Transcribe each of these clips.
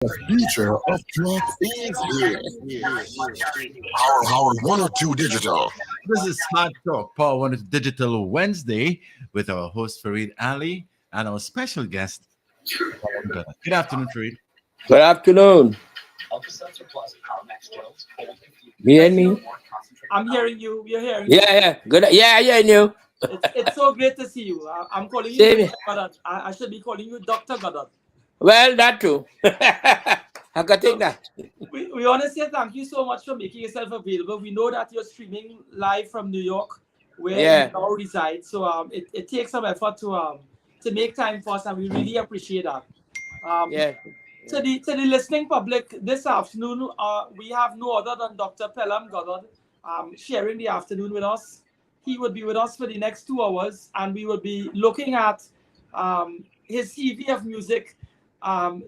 The future of truck is here. Power 102 Digital. This is Hard Talk, Power One Digital Wednesday with our host Farid Ali and our special guest. Good afternoon, Farid. Good afternoon. You hear me? I'm hearing you. We're hearing you. Yeah. Good. Yeah, you. It's so great to see you. I'm calling you Same. Mr. Goddard. I should be calling you Dr. Goddard. Well, that too. I can take So that. we want to say thank you so much for making yourself available. We know that you're streaming live from New York, where you Yeah. now reside. So it takes some effort to make time for us, and we really appreciate that. Um, Yeah. to the listening public this afternoon, we have no other than Dr. Pelham Goddard sharing the afternoon with us. He would be with us for the next 2 hours, and we will be looking at his CV of music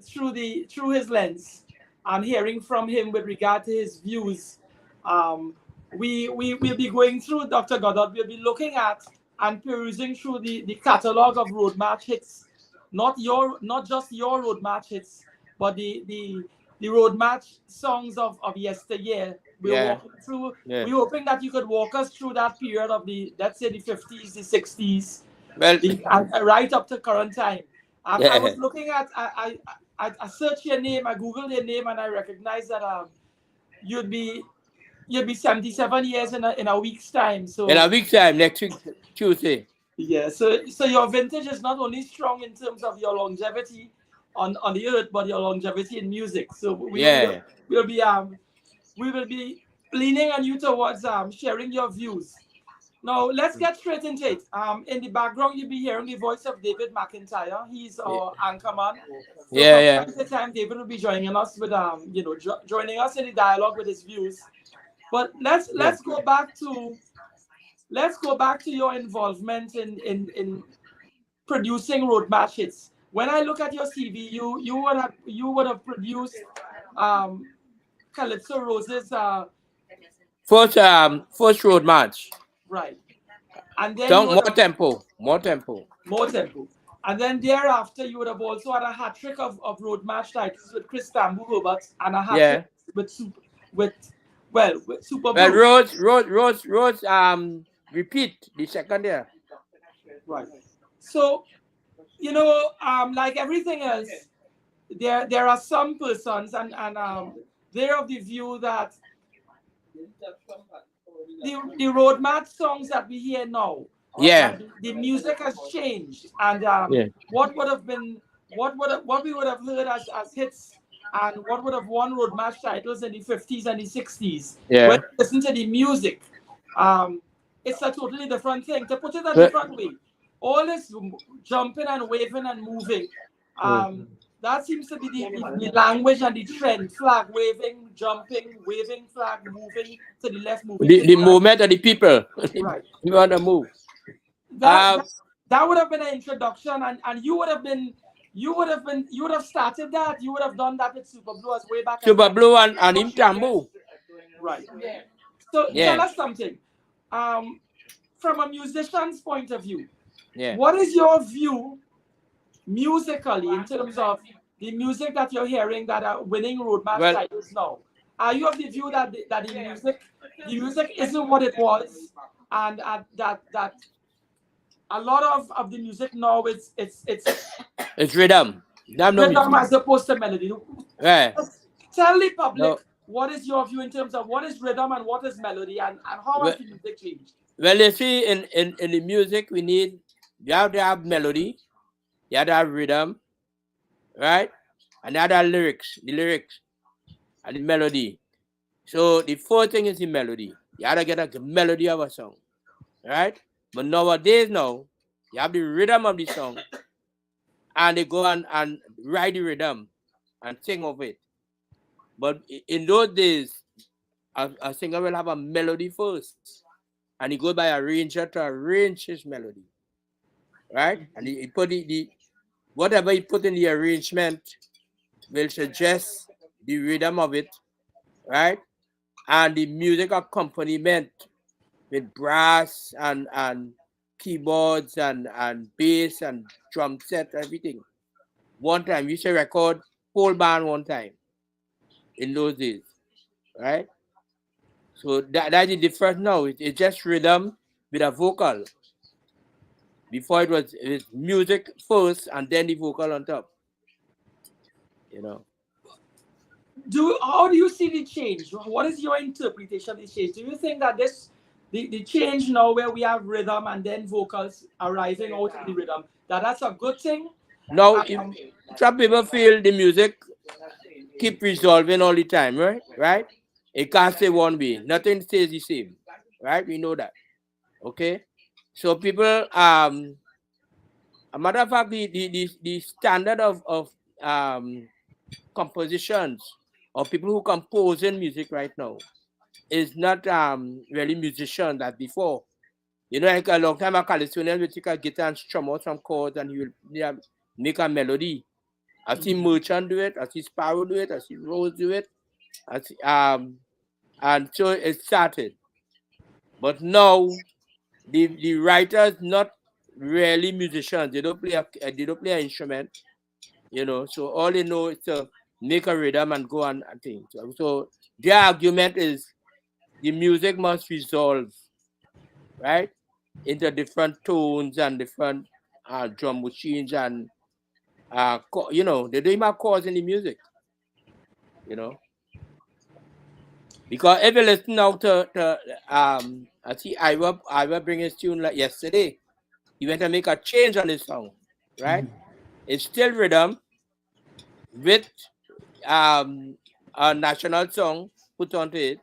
through his lens and hearing from him with regard to his views. We will be going through Dr. Goddard. We'll be looking at and perusing through the catalog of road match hits, not just your road match hits, but the road match songs of yesteryear. We're Yeah. walking through. Yeah. We're hoping that you could walk us through that period of let's say the 50s, the 60s, Well. right up to current time. I Yeah. was looking at I searched your name, I googled your name, and I recognized that you'd be 77 years in a week's time. So In a week's time, next week, Tuesday. yeah, so your vintage is not only strong in terms of your longevity on the earth, but your longevity in music. So Yeah. we will be leaning on you towards sharing your views. Now let's get straight into it. In the background, you'll be hearing the voice of David McIntyre. He's our anchorman. So from Yeah. time to time, David will be joining us with joining us in the dialogue with his views. But let's go back to your involvement in producing road match hits. When I look at your CV, you would have produced um, Calypso Rose's First road match. right, and then you would More have tempo. More tempo. more tempo, and then thereafter you would have also had a hat trick of road match titles with Chris Tambu Roberts and a hat Yeah. trick with Super Well, Blue. Rose. Repeat the second year. Right. So like everything else, there are some persons and they're of the view that the road match songs that we hear now, Yeah. that the music has changed, and Yeah. what would have been what we would have heard as hits and what would have won road match titles in the 50s and the 60s. When Yeah. you listen to the music, it's a totally different thing. To put it a But- different way, all this jumping and waving and moving, that seems to be the language and the trend. Flag waving, jumping, waving flag, moving to the left, moving to The the right. movement of the people. Right. You want to move. That would have been an introduction, and you would have started that. You would have done that with Super Blue as way back. Super Blue and Intyre. Right. So Yeah. tell us something. From a musician's point of view, Yeah. what is your view musically in terms of the music that you're hearing that are winning road match Well- titles now? Are you of the view that the music isn't what it was, and that a lot of the music now it's It's rhythm. Damn no rhythm music. as opposed to melody? Yeah. Tell the public No. what is your view in terms of what is rhythm and what is melody, and how has the music changed? Well, you see, in the music, you have to have melody, you have to have rhythm, right? And you have to have the lyrics, and the melody. So the first thing is the melody. You have to get a melody of a song, right? But nowadays, you have the rhythm of the song, and they go and write the rhythm and sing of it. But in those days, a singer will have a melody first, and he go by arranger to arrange his melody, right? And he put the whatever he put in the arrangement will suggest the rhythm of it, right? And the music accompaniment with brass and keyboards and bass and drum set, everything. One time we used to record whole band one time in those days, right? So that is different now. It's just rhythm with a vocal. Before it was music first and then the vocal on top. You know. How do you see the change? What is your interpretation of the change? Do you think that the change now where we have rhythm and then vocals arising out of the rhythm, that's a good thing? Now, some people feel the music keep resolving all the time, right? Right? It can't stay one way. Nothing stays the same, right? We know that. Okay. So people, a matter of fact, the standard of compositions of people who compose in music right now is not really musicians as before. You know, like a long time a Californian will take a guitar and strum out some chords and he will make a melody. I see Merchant do it, I see Sparrow do it, I see Rose do it, and so it started. But now the writers not really musicians. They don't play an instrument, you know. So all they know is to make a rhythm and go on and things. So their argument is the music must resolve, right, into different tones and different drum machines and you know, they don't even have chords in the music, you know. Because if you listen now to I see Ira bring his tune like yesterday. He went to make a change on his song, right? It's still rhythm with a national song put onto it,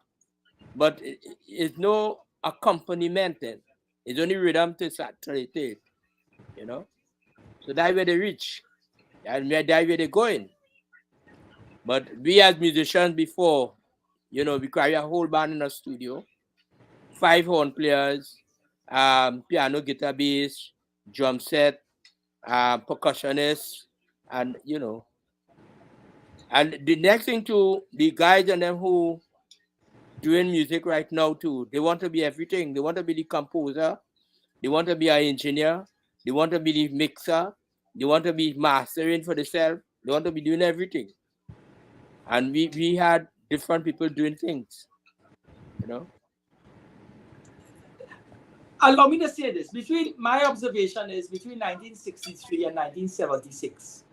but it's no accompaniment then. It's only rhythm to saturate it, you know. So that's where they reach, and that's where they're going. But we as musicians before, you know, we carry a whole band in a studio, 5 horn players, piano, guitar, bass, drum set, percussionist, and you know. And the next thing too, the guys and them who doing music right now too, they want to be everything. They want to be the composer, they want to be an engineer, they want to be the mixer, they want to be mastering for themselves, they want to be doing everything. And we had different people doing things, you know. Allow me to say this. My observation is between 1963 and 1976,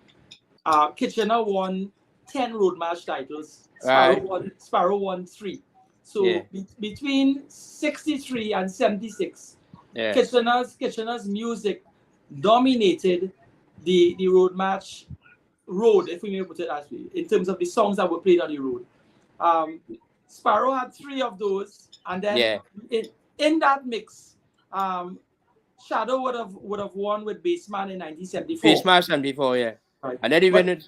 Kitchener won 10 road march titles. Sparrow won 3. So between 63 and 76, Kitchener's music dominated the road march road, if we may put it that way, in terms of the songs that were played on the road. Sparrow had 3 of those, and then in that mix, Shadow would have won with Bassman in 1974. Bassman 74, yeah. Right. And then even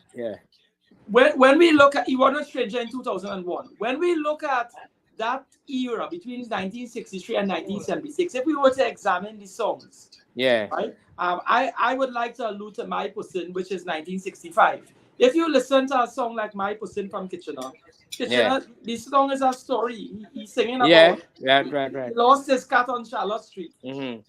when we look at he won a Stranger in 2001. When we look at that era between 1963 and 1976, if we were to examine the songs, right, I would like to allude to My Person, which is 1965. If you listen to a song like My Person from Kitchener, this song is a story. He's singing about right. He lost his cat on Charlotte Street, and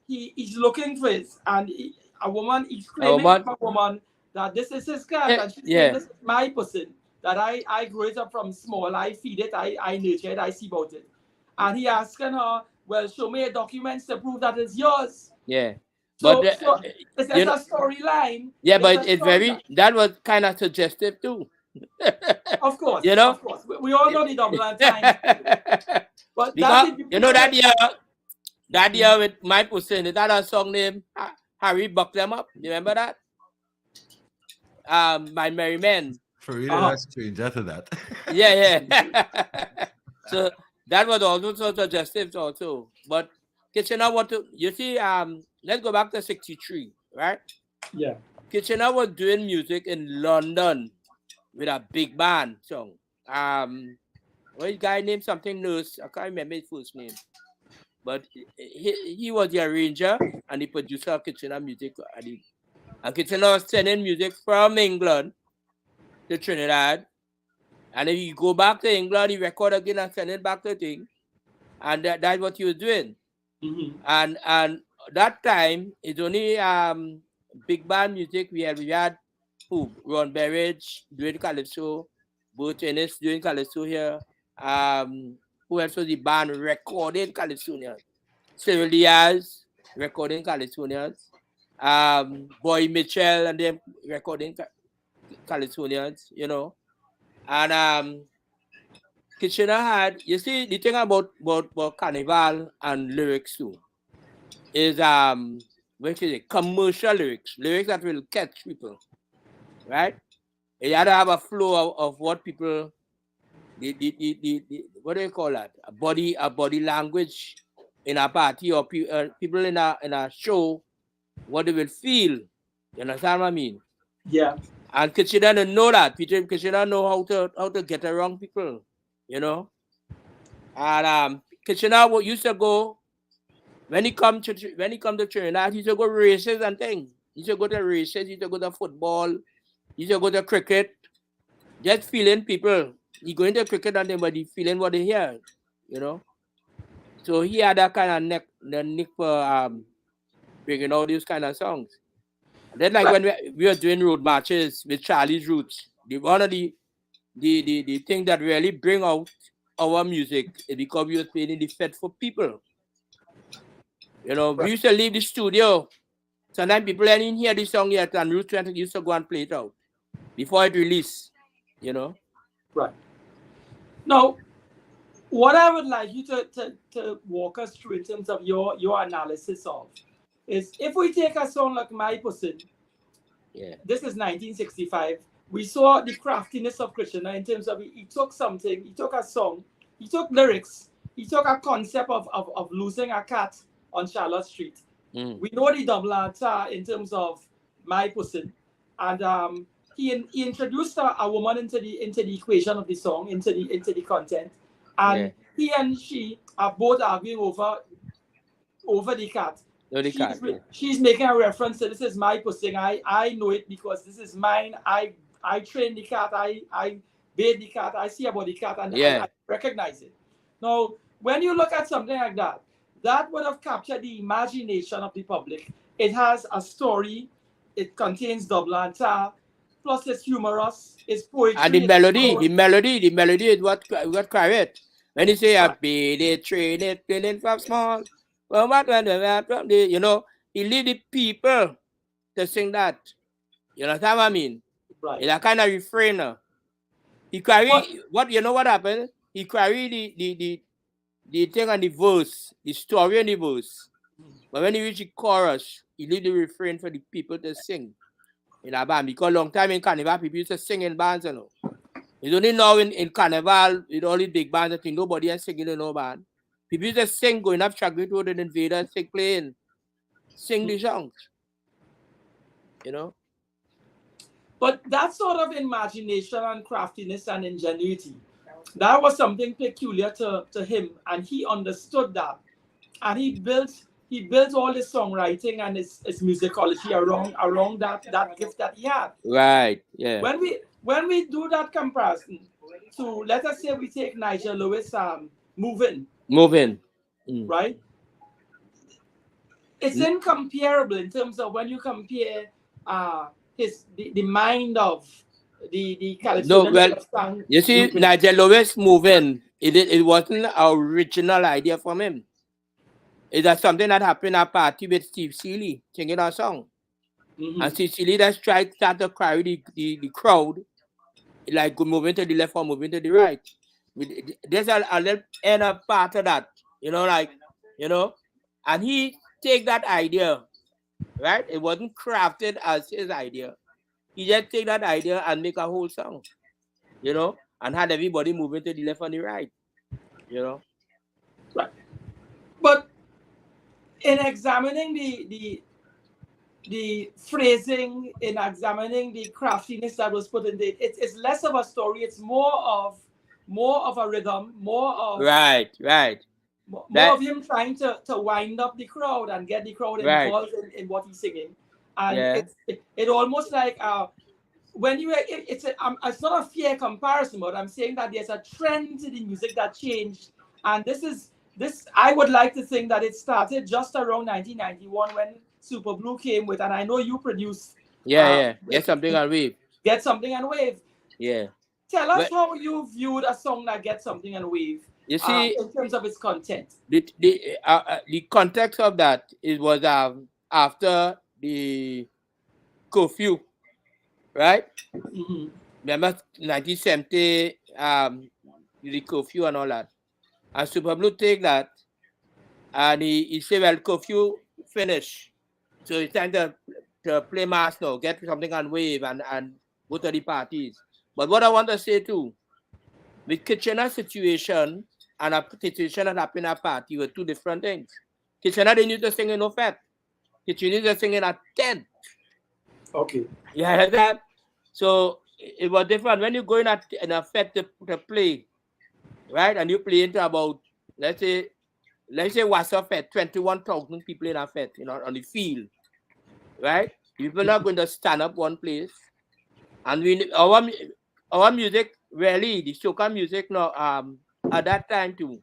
he's looking for it, and he's claiming to a woman that this is his cat, and she's saying, this is my person, that I grew it up from small, I feed it, I nurture it, I see about it. And he asking her, well, show me a document to prove that it's yours. So it's a storyline. Yeah, but it's that was kind of suggestive too. Of course, you know, of course. We all know the double entendre. But because you know that year with My Person, is that a song named Harry Buck Them Up? You remember that? By Mary Men. For real, that's strange after that. So that was also so suggestive also. But Kitchener you see, let's go back to 63, right? Yeah. Kitchener was doing music in London with a big band song. What guy named something Nurse? I can't remember his first name. But he was the arranger and the producer of Kitchener music. And Kitchener was sending music from England to Trinidad. And if you go back to England, he record again and send it back to the thing. And that's what he was doing. And that time, it's only big band music. We had who? Ron Berridge doing calypso, Bert Ennis doing calypso here. Who else was the band recording Calypsonians? Cyril Diaz recording Calypsonians. Boy Mitchell and them recording Calypsonians, you know. And Kitchener had, you see, the thing about Carnival and lyrics too is what is it? Commercial lyrics that will catch people, right? You had to have a flow of what people, the what do you call that? A body language in a party, or people in a show, what they will feel. You understand what I mean? Yeah. And Kitchener don't know that. Kitchener know how to get around people, you know. And Kitchener used to go when he come to Trinidad, he used to go races and things. He used to go to races, he used to go to football, he used to go to cricket, just feeling people. He going to cricket and everybody feeling what they hear, you know. So he had that kind of neck for bringing all these kind of songs. And then like when we were doing road marches with Charlie's Roots, one of the thing that really bring out our music is because we were playing the fed for people. You know, we used to leave the studio. Sometimes people didn't hear the song yet, and Route 20 used to go and play it out before it released, you know. Right. Now, what I would like you to walk us through in terms of your analysis of is, if we take a song like My Person, this is 1965, we saw the craftiness of Krishna in terms of he took something, he took a song, he took lyrics, he took a concept of losing a cat on Charlotte Street. We know the double answer in terms of My Person, and he introduced a woman into the equation of the song, into the content, and he and she are both arguing over the cat. She's making a reference to, this is my person. I know it because this is mine. I train the cat. I bathe the cat. I see about the cat, and I recognize it. Now, when you look at something like that, that would have captured the imagination of the public. It has a story. It contains double entendre. Plus, it's humorous. It's poetry. And the melody is what carry. When you say I bathe it, train it, training from small. Well, you know, he lead the people to sing that. You know what I mean? Right. It's a kind of refrainer. He carry what happened? He carry the thing on the verse, the story on the verse. But when he reach the chorus, he leave the refrain for the people to sing in a band. Because long time in Carnival, people used to sing in bands, you know. It's only now in Carnival, with all the big bands, I think nobody is singing in no band. People used to sing, going up Chagrin Road and Invaders, playing, sing the songs. You know? But that sort of imagination and craftiness and ingenuity, that was something peculiar to him, and he understood that. And he built all his songwriting and his musicology around that gift that he had. Right, yeah. When we do that comparison to, let us say we take Nigel Lewis Moving. Right? It's incomparable in terms of when you compare the mind of the California. You see, Nigel Lewis Moving, it wasn't an original idea from him. It's something that happened at a party with Steve Seeley singing our song. And Steve Seeley just tried to start to carry the crowd, like moving to the left or moving to the right. There's a little inner part of that, you know, like, you know, and he take that idea, right? It wasn't crafted as his idea. He just take that idea and make a whole song, you know, and had everybody moving to the left and the right, you know. Right. But in examining the phrasing, in examining the craftiness that was put in it, it's less of a story. It's more of a rhythm, more of more of him trying to wind up the crowd and get the crowd involved in what he's singing. And it almost like when you it's not a fair comparison, but I'm saying that there's a trend to the music that changed, and this I would like to think that it started just around 1991 when Super Blue came with, and I know you produced. Yes, something on Wave. Get Something and Wave. Yeah. Tell us Well, how you viewed a song like Get Something and Wave you see, in terms of its content. the context of that was after the curfew, right? Mm-hmm. Remember 1970, the curfew and all that. And Super Blue take that, and he said, well, curfew finish. So it's time to play mass now, get something on wave and go to the parties. But what I want to say too, the Kitchener situation and a situation that happened at party were two different things. Kitchener didn't need to sing in no fete. Kitchener needed to sing in a tent. Okay. Yeah, that. So it was different when you go in a fete to play, right? And you play into about, let's say what's a fete, 21,000 people in a fete, on the field, right? People are going to stand up one place, and our music really the soca music now at that time too.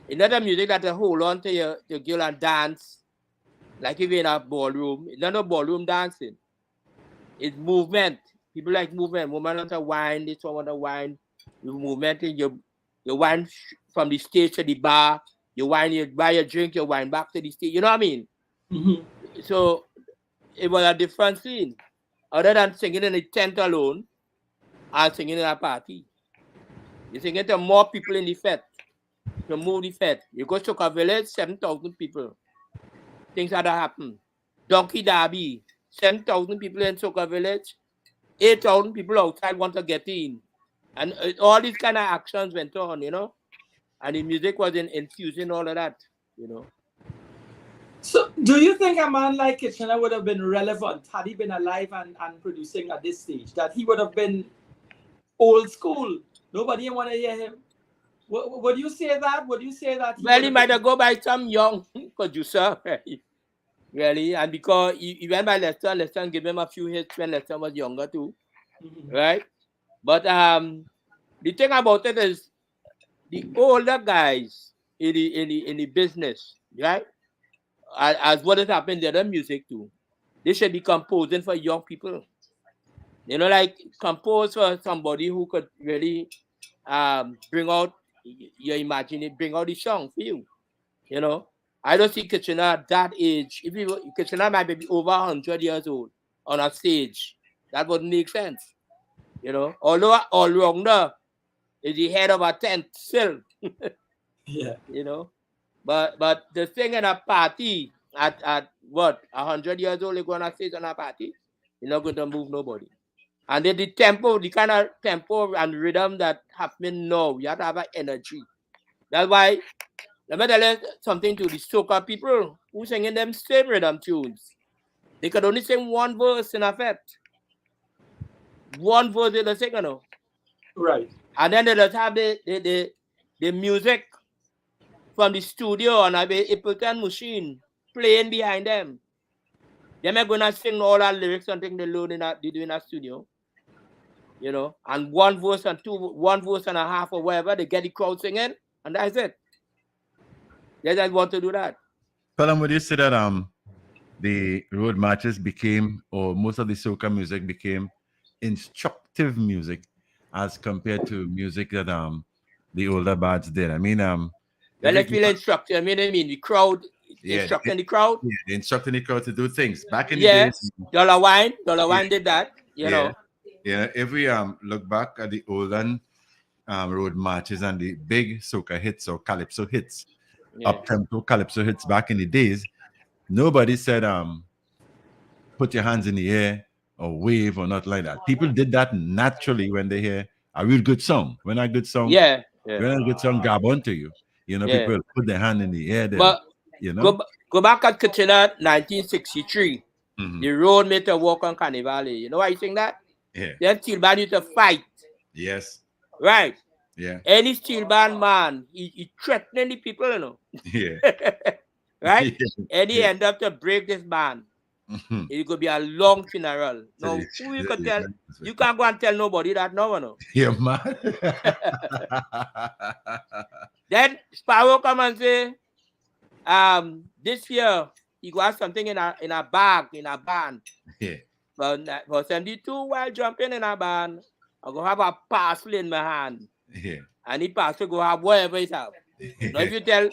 It's not a music that you hold on to your girl and dance like if you're in a ballroom. It's not a ballroom dancing. It's movement. People like movement. Women want to wine. This one want to wine. You movement in your wine from the stage to the bar. You wine. You buy your drink. You wine back to the stage. You know what I mean? Mm-hmm. So it was a different scene. Other than singing in a tent alone and singing in a party. You sing it to more people in the fete. To move the fete. You go to a village, 7,000 people. Things had to happen. Donkey Derby, 7,000 people in Soca Village, 8,000 people outside want to get in. And all these kind of actions went on, and the music was infusing all of that, So, do you think a man like Kitchener would have been relevant had he been alive and producing at this stage? That he would have been old school? Nobody want to hear him. Would you say that? Would you say that? Well, he might have go by some young producer, really, and because he went by Lester gave him a few hits when Lester was younger too, right? But the thing about it is the older guys in the business, right? As what has happened in the other music too, they should be composing for young people. Like compose for somebody who could really bring out your imagination, bring out the song for you. I don't see Kitchener at that age. If Kitchener might be over 100 years old on a stage, that wouldn't make sense. Although all rounder is the head of a tent still. Yeah. But the thing in a party at what 100 years old, you're gonna sit on a party, you're not going to move nobody. And then the tempo, the kind of tempo and rhythm that happening now, you have to have an energy. That's why, let me tell you something to the soca people who singing them same rhythm tunes. They could only sing one verse in a fete. One verse in the sing, Right. And then they just have the music from the studio on a Appleton machine playing behind them. Them are gonna sing all our lyrics and things they do in a studio. And one verse and a half or whatever, they get the crowd singing, and that's it. They just want to do that. Pelham, would you say that the road marches became, or most of the soca music became, instructive music as compared to music that the older bands did? I mean, well, let's feel instructive. I mean, the crowd, instructing the crowd. Yeah, they instructing the crowd to do things. Back in the Yes, days, Dollar Wine did that. You know. Yeah, if we look back at the olden road marches and the big soca hits or calypso hits, up-tempo calypso hits back in the days, nobody said put your hands in the air or wave or not like that. People did that naturally when they hear a real good song. When a good song, when a good song grab onto you, people put their hand in the air. But go back at Kitchener 1963. The road made to walk on Carnival. You know why you think that? Yeah. Then steel band used to fight. Yes. Right. Yeah. Any steel band man, he threatening the people, Yeah. Right? And he end up to break this band. It could be a long funeral. No, who you could tell? You can't go and tell nobody that no. Yeah, man. Then Sparrow come and say, this year he got something in a bag, in a band. Yeah. for 72 while jumping in a band, I go have a parcel in my hand. Yeah. And the parcel go have whatever it have. Now if you tell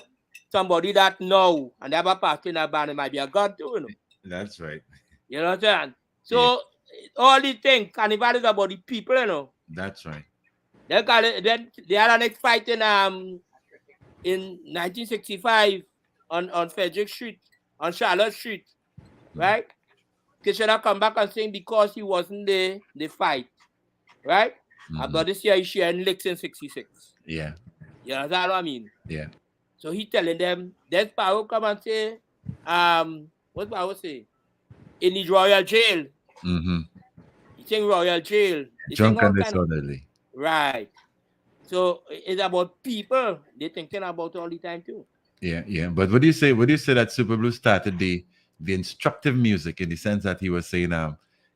somebody that no, and they have a parcel in a band, it might be a god too, you know. That's right. You know what I'm saying? So all these things, carnival is about the people, you know. That's right. Then they had an fight in 1965 on Frederick Street, on Charlotte Street, right? Kitchener come back and saying because he wasn't there, they fight, right? But this year he sharing licks in 66. Yeah. You know what I mean? Yeah. So he telling them, then Sparrow come and say, what Sparrow say? In the royal jail. He think royal jail. Drunk and disorderly. Right. So it's about people. They're thinking about all the time too. Yeah, yeah. But what do you say? What do you say that Super Blue started the instructive music in the sense that he was saying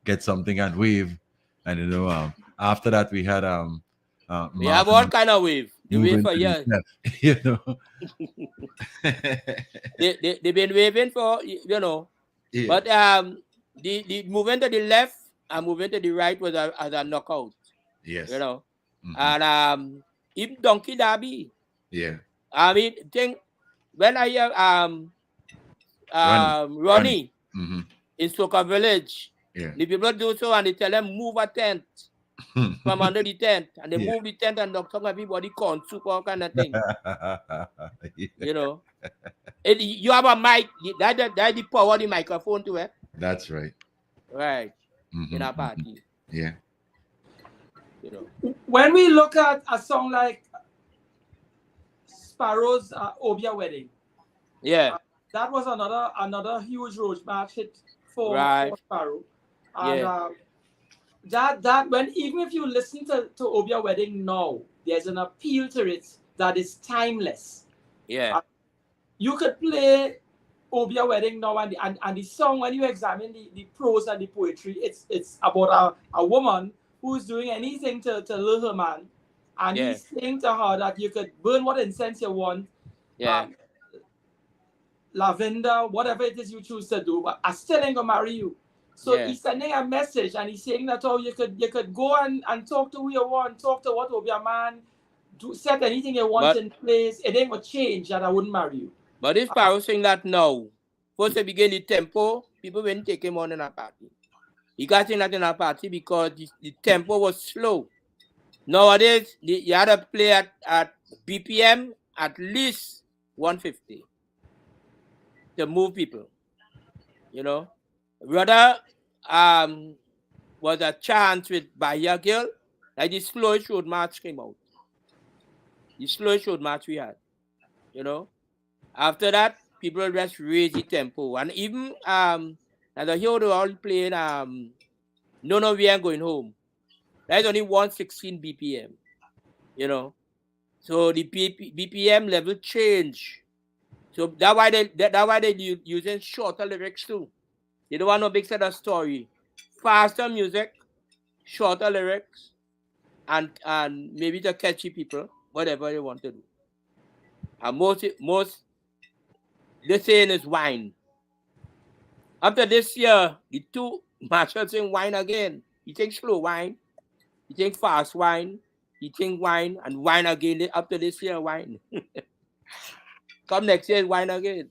get something and wave, and you know after that we had we have all kind of wave. The wave for years. You know. they've been waving for you know. Yeah. But the movement to the left and movement to the right was as a knockout. Yes. You know. And even Donkey Derby. Yeah. I mean, think when I hear Ronnie in Soca Village, the people do so and they tell them move a tent from under the tent, and they move the tent and knock on everybody corn soup, all kind of thing. You know, you have a mic. That's the power of the microphone to it. That's right. Right. In a party. Yeah. You know, when we look at a song like Sparrow's Obia Wedding, that was another huge road match hit for Sparrow, and that when even if you listen to Obia Wedding now, there's an appeal to it that is timeless. Yeah, you could play Obia Wedding now, and the song, when you examine the prose and the poetry, it's about a woman who's doing anything to lure her man, and he's saying to her that you could burn what incense you want, lavender, whatever it is you choose to do, but I still ain't gonna marry you. So he's sending a message, and he's saying that you could go and talk to who you want, talk to what will be a man, set anything you want in place. It ain't gonna change that I wouldn't marry you. But if Sparrow saying that now, first they begin the tempo, people wouldn't take him on in a party. He got in that in a party because the tempo was slow. Nowadays, you had to play at BPM at least 150 to move people. You know, rather was a chance with Bahia Girl, like the slowest road march came out. The slowest road march we had. You know, after that, people just raise the tempo, and even as I hear they all playing no, we ain't going home. That's only 116 BPM. You know, so the BPM level change. So that's why they using shorter lyrics too. They don't want no big set of story. Faster music, shorter lyrics, and maybe to catchy people, whatever they want to do. And most the saying is wine. After this year, the two matches sing wine again. You think slow wine, you think fast wine, you think wine, and wine again. After this year, wine. Come next year, wine again.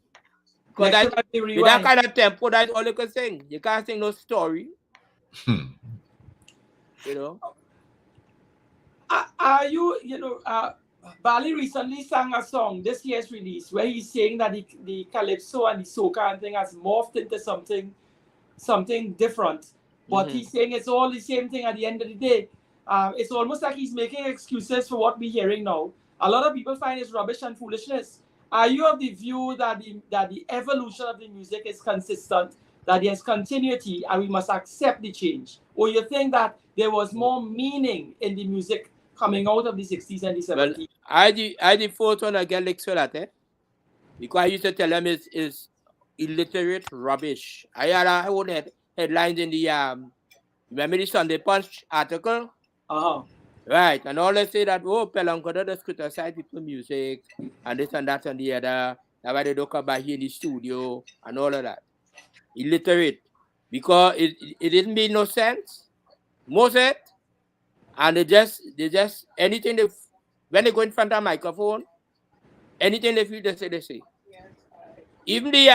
Because with that kind of tempo, that's all you can sing. You can't sing no story. You know? Are you know, Bali recently sang a song, this year's release, where he's saying that the calypso and the soca and thing has morphed into something different. But he's saying it's all the same thing at the end of the day. It's almost like he's making excuses for what we're hearing now. A lot of people find it's rubbish and foolishness. Are you of the view that the evolution of the music is consistent, that there's continuity, and we must accept the change? Or you think that there was more meaning in the music coming out of the 60s and the 70s? Well, I the first one I get licks for that, because I used to tell them is illiterate rubbish. I had a whole headlines in the remember the Sunday Punch article? Right, and all they say that, oh, Pelancoda does criticize people music and this and that and the other. That's why they don't come back here in the studio and all of that. Illiterate. because it didn't make no sense. Most of it, and they just anything they when they go in front of a microphone, anything they feel they say. Even the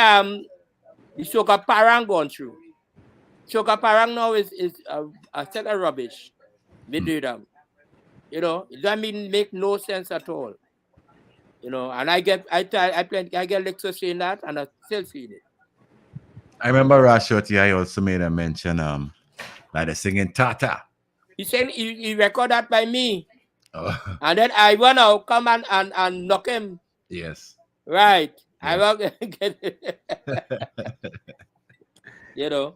Soca Parang gone through. Soca Parang now is a set of rubbish. They do them. You know, it doesn't make no sense at all. You know, and I get lectures saying that, and I still feel it. I remember Rashoti, I also made a mention, like the singing Tata. He said he record that by me. Oh. And then I wanna come and knock him. Yes. Right. Yes. I will get it. You know.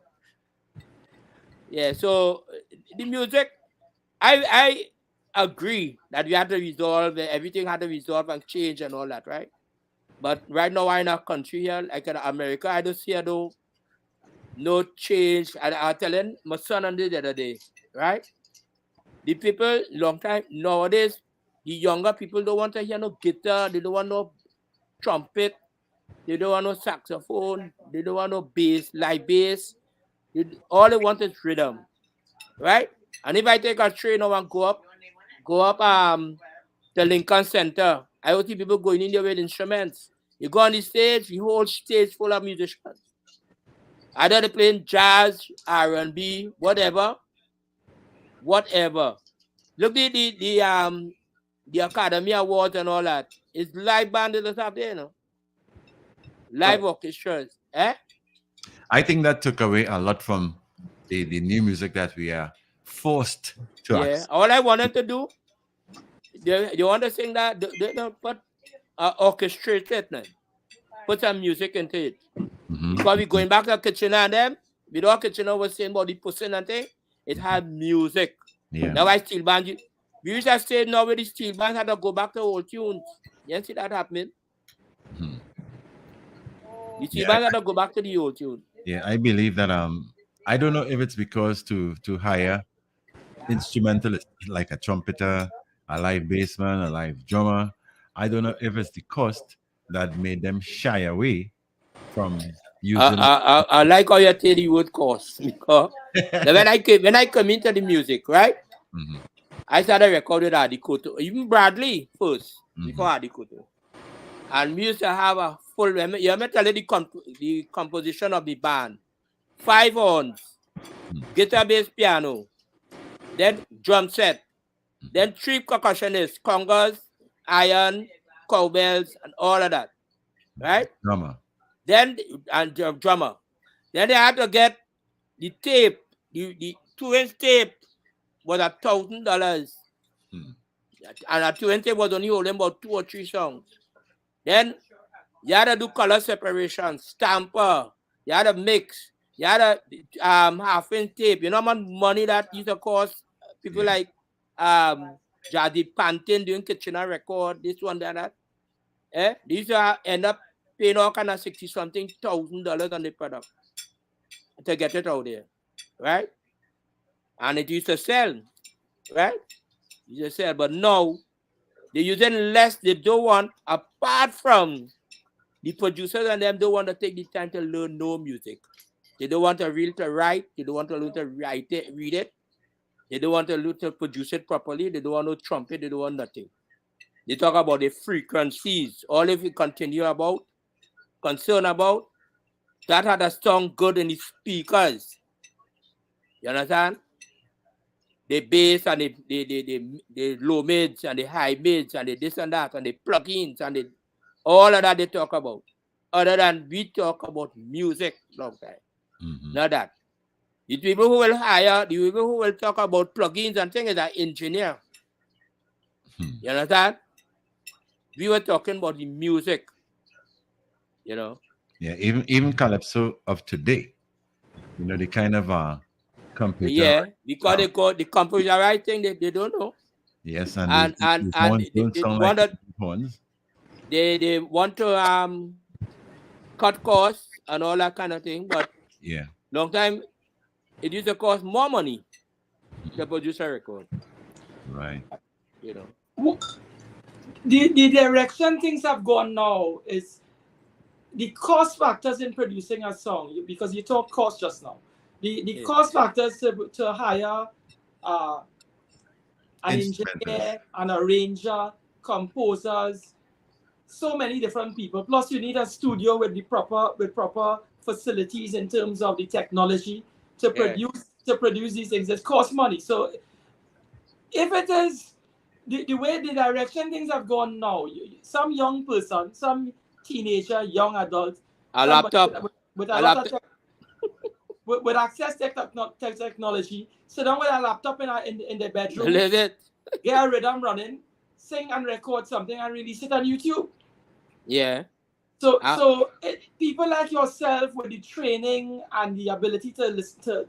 Yeah, so the music, I agree that we had to resolve everything had to resolve and change and all that, right? But right now in our country here, like in America, I don't see no change. I telling my son on the other day, right? The people long time nowadays, the younger people don't want to hear no guitar, they don't want no trumpet, they don't want no saxophone, they don't want no bass, live bass. All they want is rhythm, right? And if I take a train now and go up the Lincoln Center, I will see people going in there with instruments. You go on the stage, the whole stage full of musicians. Either they're playing jazz, R&B, whatever. Look at the Academy Awards and all that. It's live band that have there, you know. Live orchestras. I think that took away a lot from the new music that we are forced to accept. All I wanted to do, you want to sing that? They don't put orchestrate it now. Put some music into it. Because we going back to Kitchener and them, without Kitchener was saying about the pussy and thing, it had music. Yeah. Now I steel band, we used to say now with the steel band had to go back to old tunes. You see that happening? The steel band had to go back to the old tune. Yeah, I believe that I don't know if it's because to hire instrumentalists like a trumpeter, a live bassman, a live drummer. I don't know if it's the cost that made them shy away from using. I like how you tell the word cost, because when I come into the music, right? I started recording Adikoto, even Bradley first before Adikoto, and we used to have a full. You let me tell you the composition of the band: 5 horns, guitar, bass, piano, then drum set, then 3 percussionists, congas, iron, cowbells, and all of that, right? Drummer. Then and drummer. Then they had to get the tape, the 2-inch tape was $1,000, and a 2-inch tape was only holding about 2 or 3 songs. Then you had to do color separation, stamper, you had to mix, you had to half-inch tape. You know how much money that used to cost people like Jazzy Pantin doing Kitchener record, this one, that. They used to end up paying all kind of $60-something thousand on the product to get it out there, right? And it used to sell, right? It used to sell, but now they're using less. They don't want, apart from the producers and them, don't want to take the time to learn no music. They don't want to write. They don't want to learn to read it. They don't want to learn to produce it properly. They don't want no trumpet. They don't want nothing. They talk about the frequencies. All if you concern about, that had a song good in the speakers. You understand? The bass and the low mids and the high mids and the this and that and the plugins and all of that they talk about. Other than we talk about music long time. Not that. The people who will hire, the people who will talk about plugins and things are engineer. You understand? We were talking about the music. You know? Yeah, even Calypso of today, you know, the kind of computer. Yeah, because they got the computer writing, they don't know. Yes, and they want to cut costs and all that kind of thing, but long time it used to cost more money to produce a record. Right. You know. The direction things have gone now is the cost factors in producing a song, because you talk cost just now. the cost factors to hire an Instrumentals. engineer, an arranger, composers, so many different people. Plus, you need a studio with proper facilities in terms of the technology to produce these things. It costs money. So, if it is the way the direction things have gone now, some young person, some teenager, young adult, A laptop. with a lot of with access to technology, sit down with a laptop in their bedroom, Live it. get a rhythm running, sing and record something and release it on YouTube. Yeah. So people like yourself with the training and the ability to listen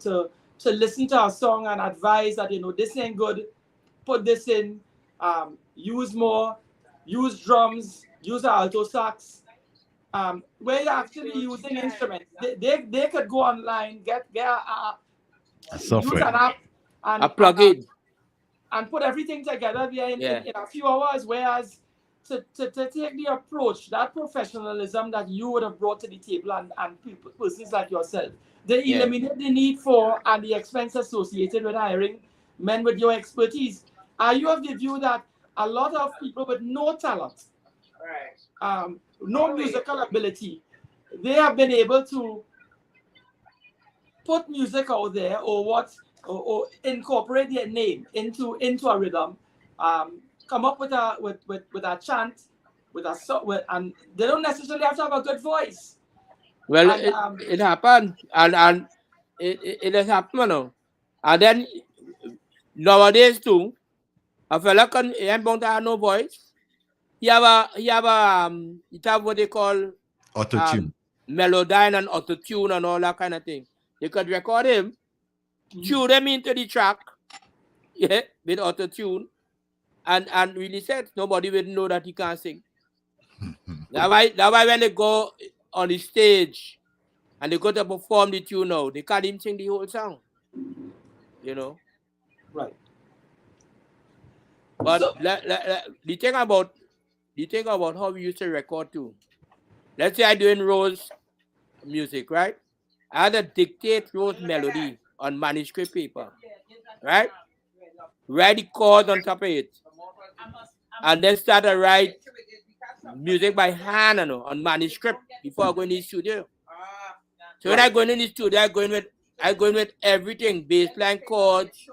to a song and advise that this ain't good, put this in, use more, use drums, use alto sax. Where you're actually using instruments, they could go online, get A software. use an app and A plug-in. and put everything together there in a few hours. Whereas to take the approach, that professionalism that you would have brought to the table and persons like yourself, they eliminate the need for and the expense associated with hiring men with your expertise. Are you of the view that a lot of people with no talent, no musical ability, they have been able to put music out there or incorporate their name into a rhythm, come up with a chant, and they don't necessarily have to have a good voice. Well, and, it happened, and it has happened, and then nowadays too, a fella ain't bound to have no voice. He have what they call Auto-tune. Melodyne and auto-tune and all that kind of thing. They could record him, tune them into the track, with auto-tune, and release it. Nobody will know that he can't sing. That's why when they go on the stage and they go to perform the tune now, they can't even sing the whole song. Right. But the thing about how we used to record too. Let's say I'm doing Rose music, right? I had to dictate Rose melody on manuscript paper, right? Write the chords on top of it, and then start to write music by hand on manuscript before I go in the studio. So when I go in the studio, I go in with everything: bassline chords,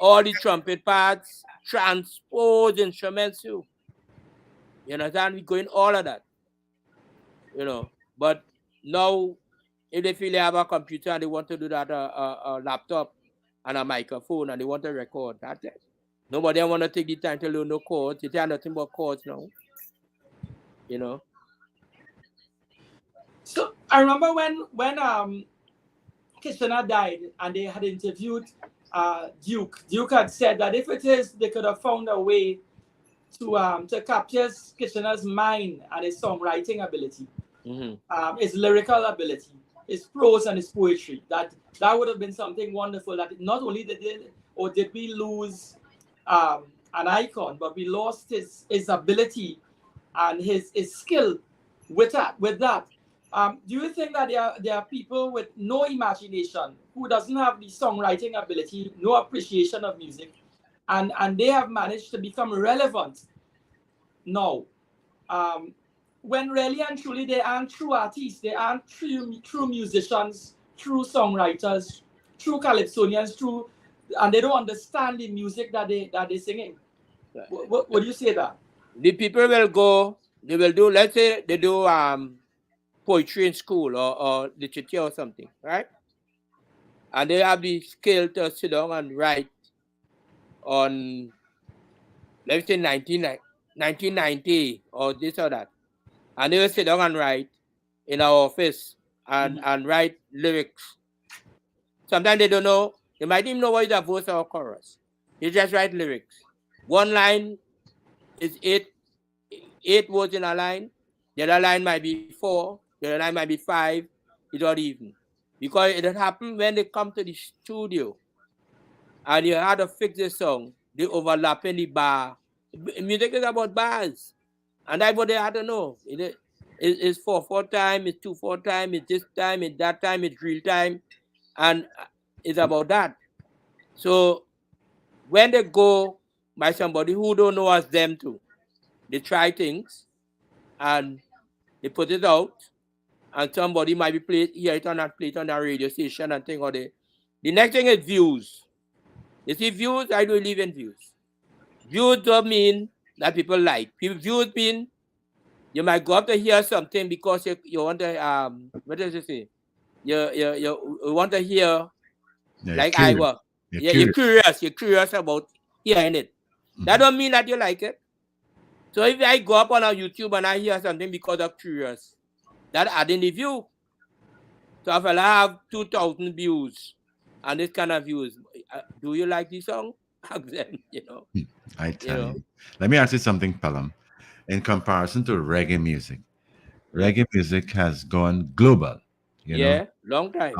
all the trumpet parts, transpose instruments too. You understand? We go in all of that. But now, if they feel they have a computer and they want to do that, a laptop and a microphone, and they want to record, that's it. Nobody want to take the time to learn no chords. They tell nothing but chords now. So I remember when Kitchener died and they had interviewed Duke. Duke had said that if it is, they could have found a way to capture Kitchener's mind and his songwriting ability, his lyrical ability, his prose and his poetry. That would have been something wonderful. That not only did we lose an icon, but we lost his ability and his skill with that. Do you think that there are people with no imagination who doesn't have the songwriting ability, no appreciation of music, and they have managed to become relevant now, when really and truly they aren't true artists, they aren't true musicians, true songwriters, true calypsonians, and they don't understand the music that they're singing? What do you say that? The people will go, they will do, let's say they do poetry in school or literature or something, right? And they have the skill to sit down and write on, let's say 1990 or this or that. And they will sit down and write in our office and write lyrics. Sometimes they don't know, they might even know what is a verse or a chorus. They just write lyrics. One line is eight words in a line. The other line might be 4, the other line might be 5. It's not even. Because it happened when they come to the studio and you had to fix the song, they overlap in the bar. Music is about bars. And that's what they had to know. It's 4/4 time, it's 2/4 time, it's this time, it's that time, it's real time. and it's about that. So when they go by somebody who don't know us them too, they try things and they put it out, and somebody might be hear it on that radio station and thing, or the next thing is views. You see, views, I don't believe in views. Views don't mean that people like. Views mean you might go up to hear something because you want to what does it say? You want to hear like Iowa. You're curious. You're curious about hearing it. That don't mean that you like it. So if I go up on our YouTube and I hear something because I'm curious, that adding the view. So if I have 2,000 views and this kind of views, do you like this song? Ask them, I tell you. Let me ask you something, Pelham. In comparison to reggae music has gone global. You know? Long time.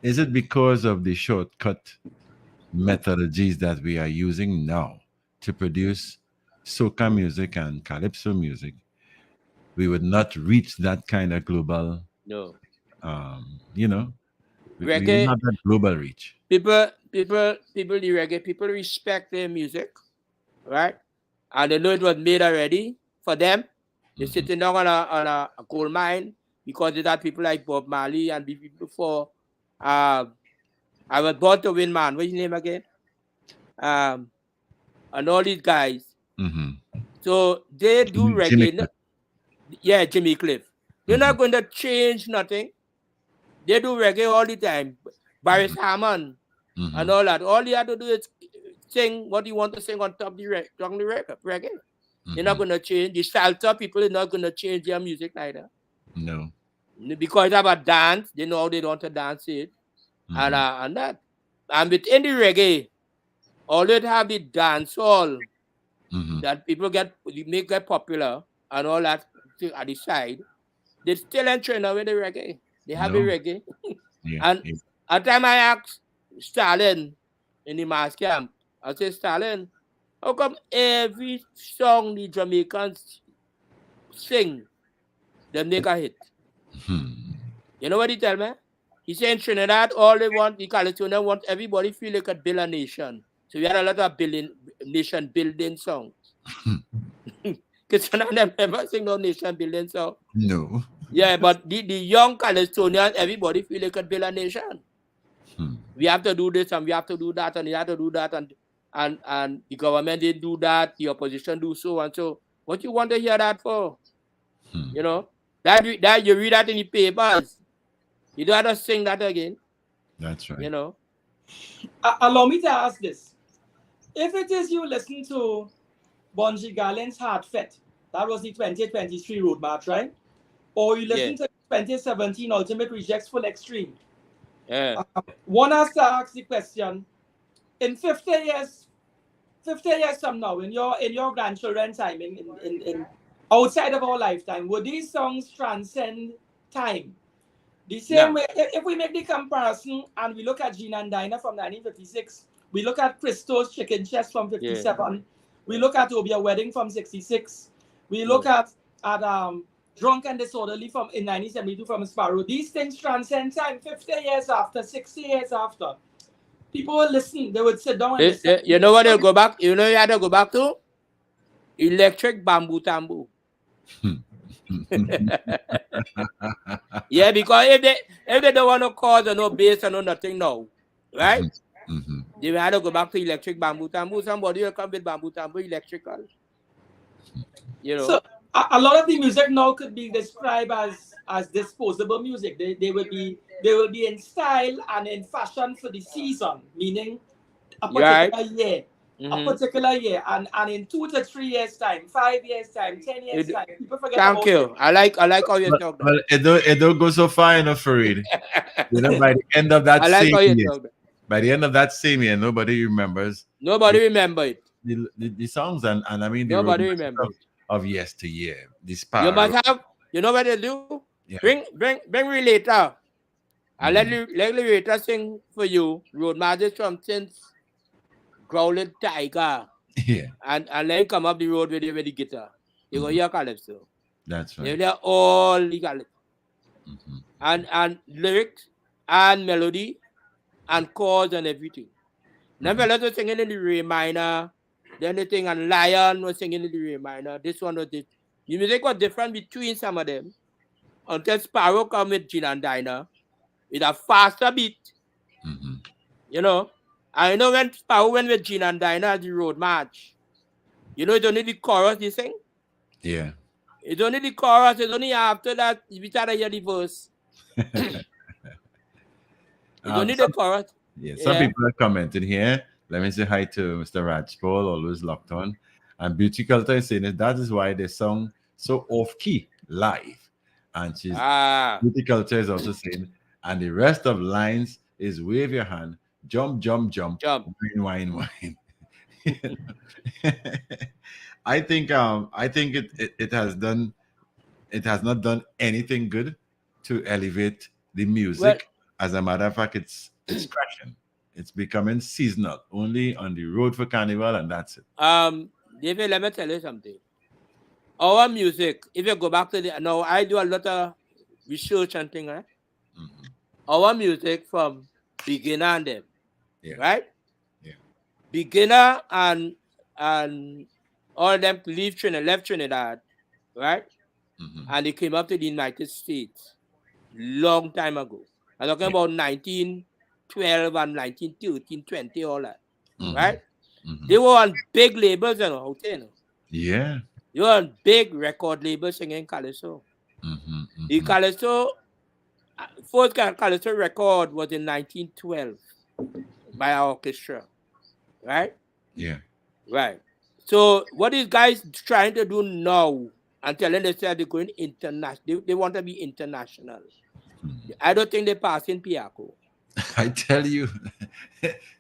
Is it because of the shortcut methodologies that we are using now to produce soca music and calypso music? We would not reach that kind of global. No. We would not have that global reach. People, the reggae people respect their music, right? And they know it was made already for them. They're sitting down on a coal mine because they had people like Bob Marley and people before. I was born to win, man. What's his name again? And all these guys. So they do reggae. Jimmy Cliff. They're not going to change nothing. They do reggae all the time. Barry Hammond and all that. All you have to do is sing what you want to sing on top of the reggae. They're not going to change. The salsa people are not going to change their music neither. No. Because it's about dance. They know how they want to dance it. And that. And within the reggae, always have the dance hall that people make popular and all that at the side. They still ain't trained with the reggae. They have the reggae. At the time I asked Stalin in the mass camp, I said, Stalin, how come every song the Jamaicans sing, they make a hit? You know what he tell me? He said in Trinidad, all they want, the California want everybody feel like a build a nation. So we had a lot of nation building songs. Because some of them never sing no nation building song. No. Yeah, but the young Californians, everybody feel like a build a nation. We have to do this and we have to do that and we have to do that and the government didn't do that, the opposition do so and so. What you want to hear that for? You know? That you read that in the papers. You don't have to sing that again. That's right. You know? Allow me to ask this. If it is you listen to Bunji Garland's Heart Fit, that was the 2023 Road March, right? Or you listen to 2017 Ultimate Rejects Full Extreme. Yeah. One has to ask the question, in 50 years from now, in your grandchildren's time, in outside of our lifetime, would these songs transcend time? The same way, if we make the comparison and we look at Gina and Dinah from 1956, we look at Christo's Chicken Chest from 57, we look at Obia Wedding from 66, we look at Drunk and Disorderly in 1972 from Sparrow. These things transcend time. 50 years after, 60 years after, people will listen. They would sit down and listen. You know what they'll go back? You know you had to go back to? Electric Bamboo Tambour. Yeah, because if they don't want to cause or no bass or no nothing now, right? They had to go back to electric Bamboo Tambour. Somebody will come with Bamboo Tambour electrical. You know. So a lot of the music now could be described as disposable music. They will be in style and in fashion for the season, meaning a particular year. A particular year, and in 2 to 3 years time, 5 years time, 10 years time, people forget. Thank you. I like how you talk. Well, it don't go so far enough, Farid. By the end of that by the end of that same year, nobody remembers. Nobody remember it. The songs and I mean the nobody remember of yesteryear. You must have. You know what they do? Yeah. Bring Relator. I let Relator sing for you. Road Magic from since Growling Tiger. Yeah. And then come up the road with the guitar. You go hear calypso. That's right. They're all the calypso. And lyrics. and melody and chords and everything. Never let us singing in the Re minor, then the thing, and Lion was singing in the Re minor. This one was the music was different between some of them. Until Sparrow come with Gin and Dinah with a faster beat. You know. I know when Sparrow went with Gin and Dinah the road march. You know, it's only the chorus they sing. Yeah. It's only the chorus. It's only after that we try to hear the verse. It's only the chorus. Yeah, some people are commenting here. Let me say hi to Mr. Raj Paul, always locked on. And Beauty Culture is saying that is why they sung so off key live. And Beauty Culture is also saying, and the rest of lines is wave your hand, jump, jump, jump, wine, wine, wine. I think it has not done anything good to elevate the music. As a matter of fact, it's crashing. It's becoming seasonal, only on the road for carnival, and that's it. David, let me tell you something. Our music, if you go back to now, I do a lot of research and things, right? Our music from beginner and them, right? Yeah. Beginner and all of them left Trinidad, right? And they came up to the United States long time ago. I'm talking about 1912 and 1913, 20, all that, right? They were on big labels, you know, Yeah. They were on big record labels singing Calypso. The Calypso, first Calypso record was in 1912 by our orchestra, right? Yeah. Right. So what these guys trying to do now and telling themselves they're going international, they want to be international. I don't think they're passing Piaco. I tell you,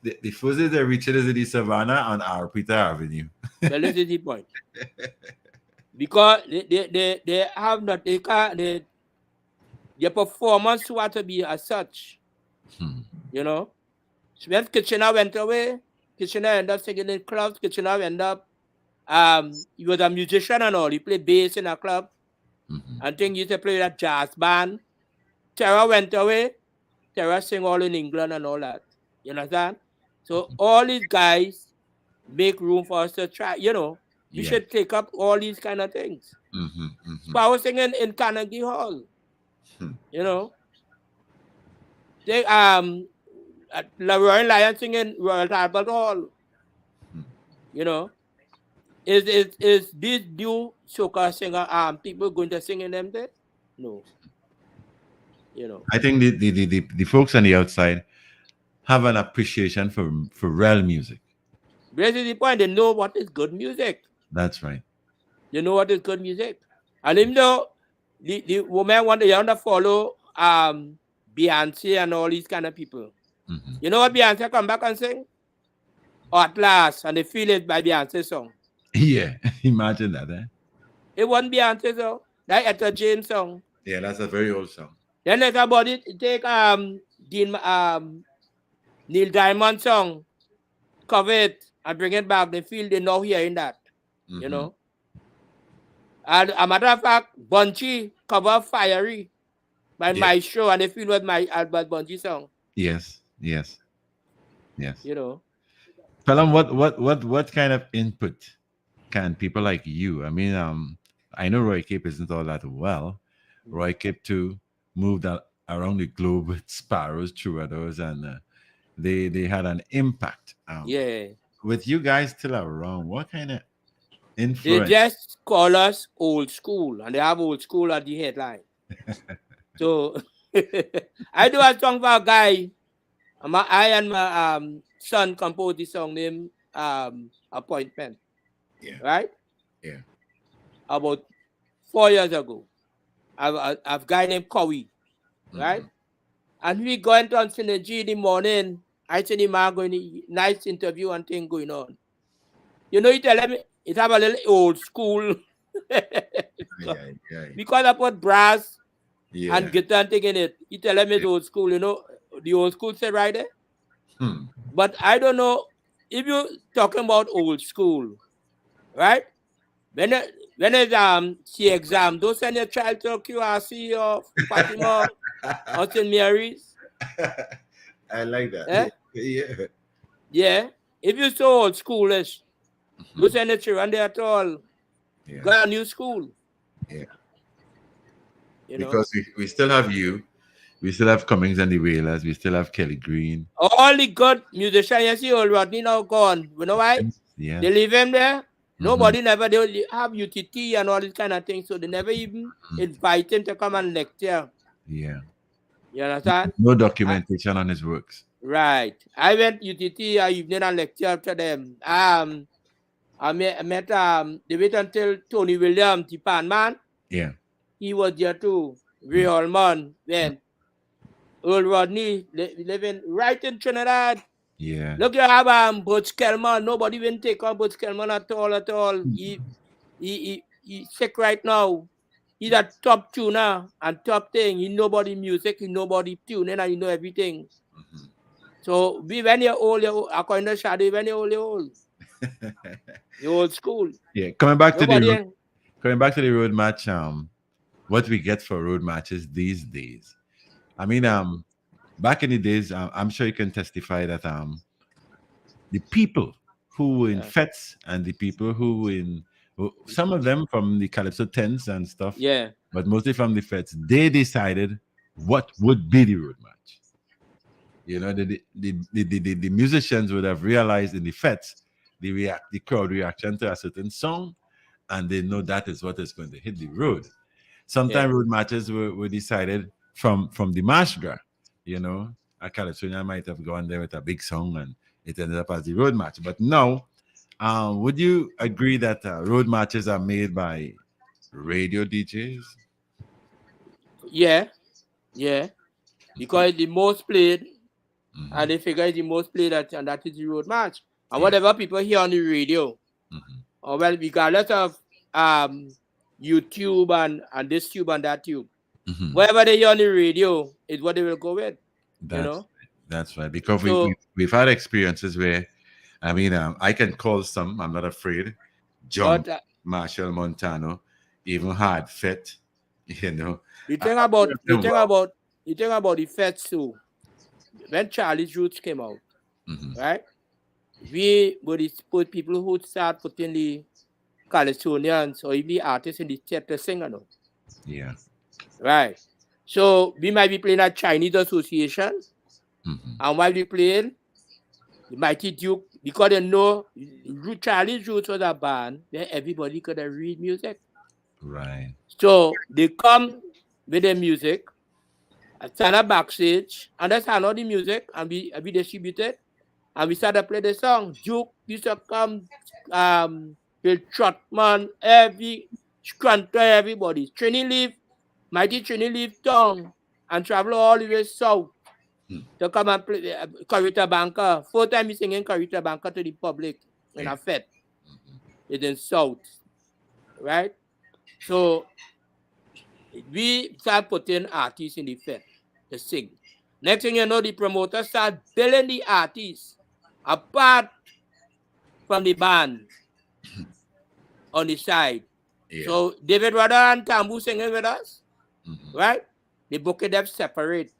the furthest they reach it is in the Savannah on our Peter Avenue. Well, this is the point. Because they have not, they can't, their performance want to be as such. You know? So when Kitchener went away, Kitchener ended up singing in clubs, Kitchener ended up, he was a musician and all, he played bass in a club. I think he used to play that jazz band. Tara went away, Tara sing all in England and all that. You understand? So all these guys make room for us to try, you know, we should take up all these kind of things. So I was singing in Carnegie Hall. You know. They Royal Lion singing Royal Albert Hall. You know. Is this new soca singer people going to sing in them there? No. You know. I think the folks on the outside have an appreciation for real music. This is the point. They know what is good music. That's right. They know what is good music. And even though the women want to follow Beyonce and all these kind of people. You know what Beyonce come back and sing? At Last, and they feel it by Beyonce song. Yeah, imagine that, eh? It wasn't Beyonce song. That Etta James song. Yeah, that's a very old song. Then there's about it. Take Neil Diamond song, cover it and bring it back. They feel they know hearing that. You know. And a matter of fact, Bunchy cover Fiery by my show, and they feel what my Albert Bunchy song. Yes. You know. Pelham, what kind of input can people like you? I mean, I know Roy Cape isn't all that well. Roy Cape too moved around the globe with Sparrows, Troubadours, and they had an impact. With you guys still around, what kind of influence? They just call us old school, and they have old school at the headline. So I do a song for a guy. I and my son composed this song named Appointment. Right? Yeah. About 4 years ago. I've a guy named Cowie. Right? And we went on Synergy in the morning. I said him going to nice interview and thing going on. You know, he tell me it have a little old school. Because I put brass and guitar thing in it. He tell me it's old school, you know. The old school say right there. But I don't know if you're talking about old school, right? When it's C exam, don't send your child to QRC or Fatima or St. Mary's. I like that. Eh? Yeah. Yeah. If you're so old schoolish, you send the children there at all. Yeah. Go a new school. Yeah. You know. Because we still have you. We still have Cummings and the Wailers. We still have Kelly Green. All the good musicians, you see, old Rodney now gone. You know why? Yes. They leave him there. Nobody never, they have UTT and all this kind of thing. So they never even invite him to come and lecture. Yeah. You understand? No documentation on his works. Right. I went UTT evening and lecture to them. I met they wait until Tony Williams, the pan man. Yeah. He was there too. Ray Holman, then Old Rodney living right in Trinidad. Yeah. Look, you have Butch Kelman. Nobody even take on Butch Kelman at all. He sick right now. He's a top tuner and top thing. He nobody music, he nobody tuning, and he know everything. So when you're old, according to Shadow, when you're old. You're old school. Yeah. Coming back to Nobody the road match, what we get for road matches these days. I mean, back in the days, I'm sure you can testify that the people who were in FETs and the people who were in some of them from the Calypso tents and stuff, yeah, but mostly from the FETs, they decided what would be the road match. You know, the musicians would have realized in the FETs the crowd reaction to a certain song, and they know that is what is going to hit the road. Sometimes road matches were decided from the Mashgra. You know, a California might have gone there with a big song and it ended up as the road match. But now, would you agree that road matches are made by radio DJs? Yeah. Because the most played, and they figure the most played and that is the road match. And whatever people hear on the radio, or well, regardless of YouTube and this tube and that tube, whatever they hear on the radio is what they will go with. That's right. Because we've had experiences where, I mean, I can call some. I'm not afraid. John Marshall Montano, even hard fit. You know. You think about the feds too. When Charlie's Roots came out, right? We were the people who start putting the Californians or even the artists in the theater singer. Yeah. Right. So we might be playing at Chinese Association, and while we playing the Mighty Duke, because they know Charlie's Roots was a band where everybody could read music. Right. So they come with the music, stand up backstage, and that's how the music, and we distribute it, and we start to play the song. Duke used to come, Bill Trotman, every Scranton, everybody. Mighty Trini leave town and travel all the way south to come and play Carita Banker. First time we singing Carita Banker to the public in a fete. It's in south, right? So we start putting artists in the fete to sing. Next thing you know, the promoter start billing the artists apart from the band on the side. Yeah. So David Rudder and Tambu singing with us, right? They book them separate.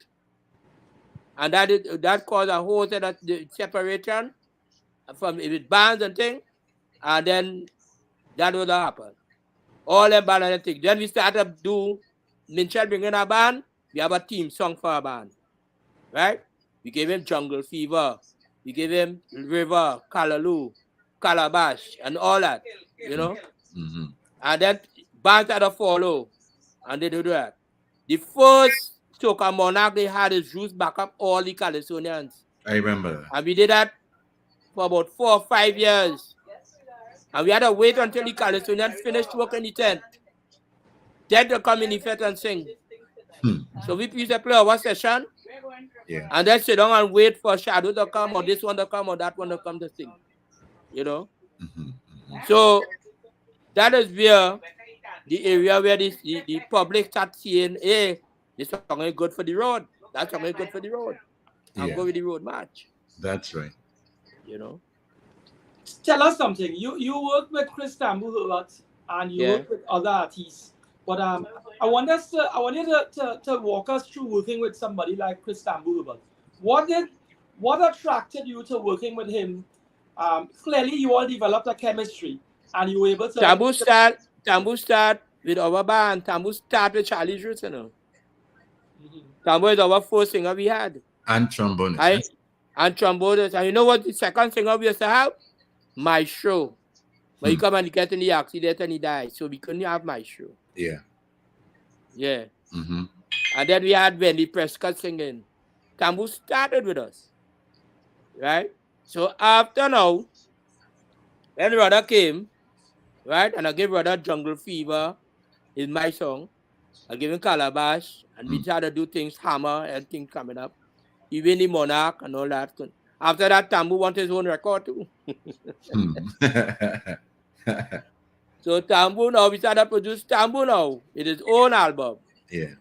And that caused a whole set of separation from with bands and things. And then that would happen. All them band and things. Then we started to do Minchel bringing a band. We have a team song for a band. Right? We gave him Jungle Fever. We gave him River, Callaloo, Calabash, and all that. You know? And then bands had to follow. And they do that. The first Soca Monarch they had is Juice back up all the Californians. I remember that. And we did that for about 4 or 5 years. And we had to wait until the Californians finished working the tent. Then to come in the fete and sing. So we used to play our session. Yeah. And then sit down and wait for Shadow to come or this one to come or that one to come to sing. You know? So that is where the area where the public start seeing, hey, this song is good for the road. That song is good for the road. I'm going with the road match. That's right. You know? Tell us something. You work with Chris Tambu a lot and you work with other artists. But I want you to walk us through working with somebody like Chris Tambu. What attracted you to working with him? Clearly, you all developed a chemistry, and you were able to. Tambu start with our band. Tambu start with Charlie's Roots, you know. Tambu is our first singer we had. And trombonist. And trombonist. And you know what the second singer we used to have? Maestro. But he come and get in the accident and he died. So we couldn't have Maestro. Yeah. Yeah. And then we had Wendy Prescott singing. Tambu started with us. Right? So after now, when Rudder came, right? And I gave Rudder Jungle Fever is my song. I gave him Calabash, and we tried to do things, Hammer, and things coming up. Even the Monarch and all that. After that, Tambu wanted his own record too. So Tambu now, we started to produce Tambu now. It is his own album. Yeah.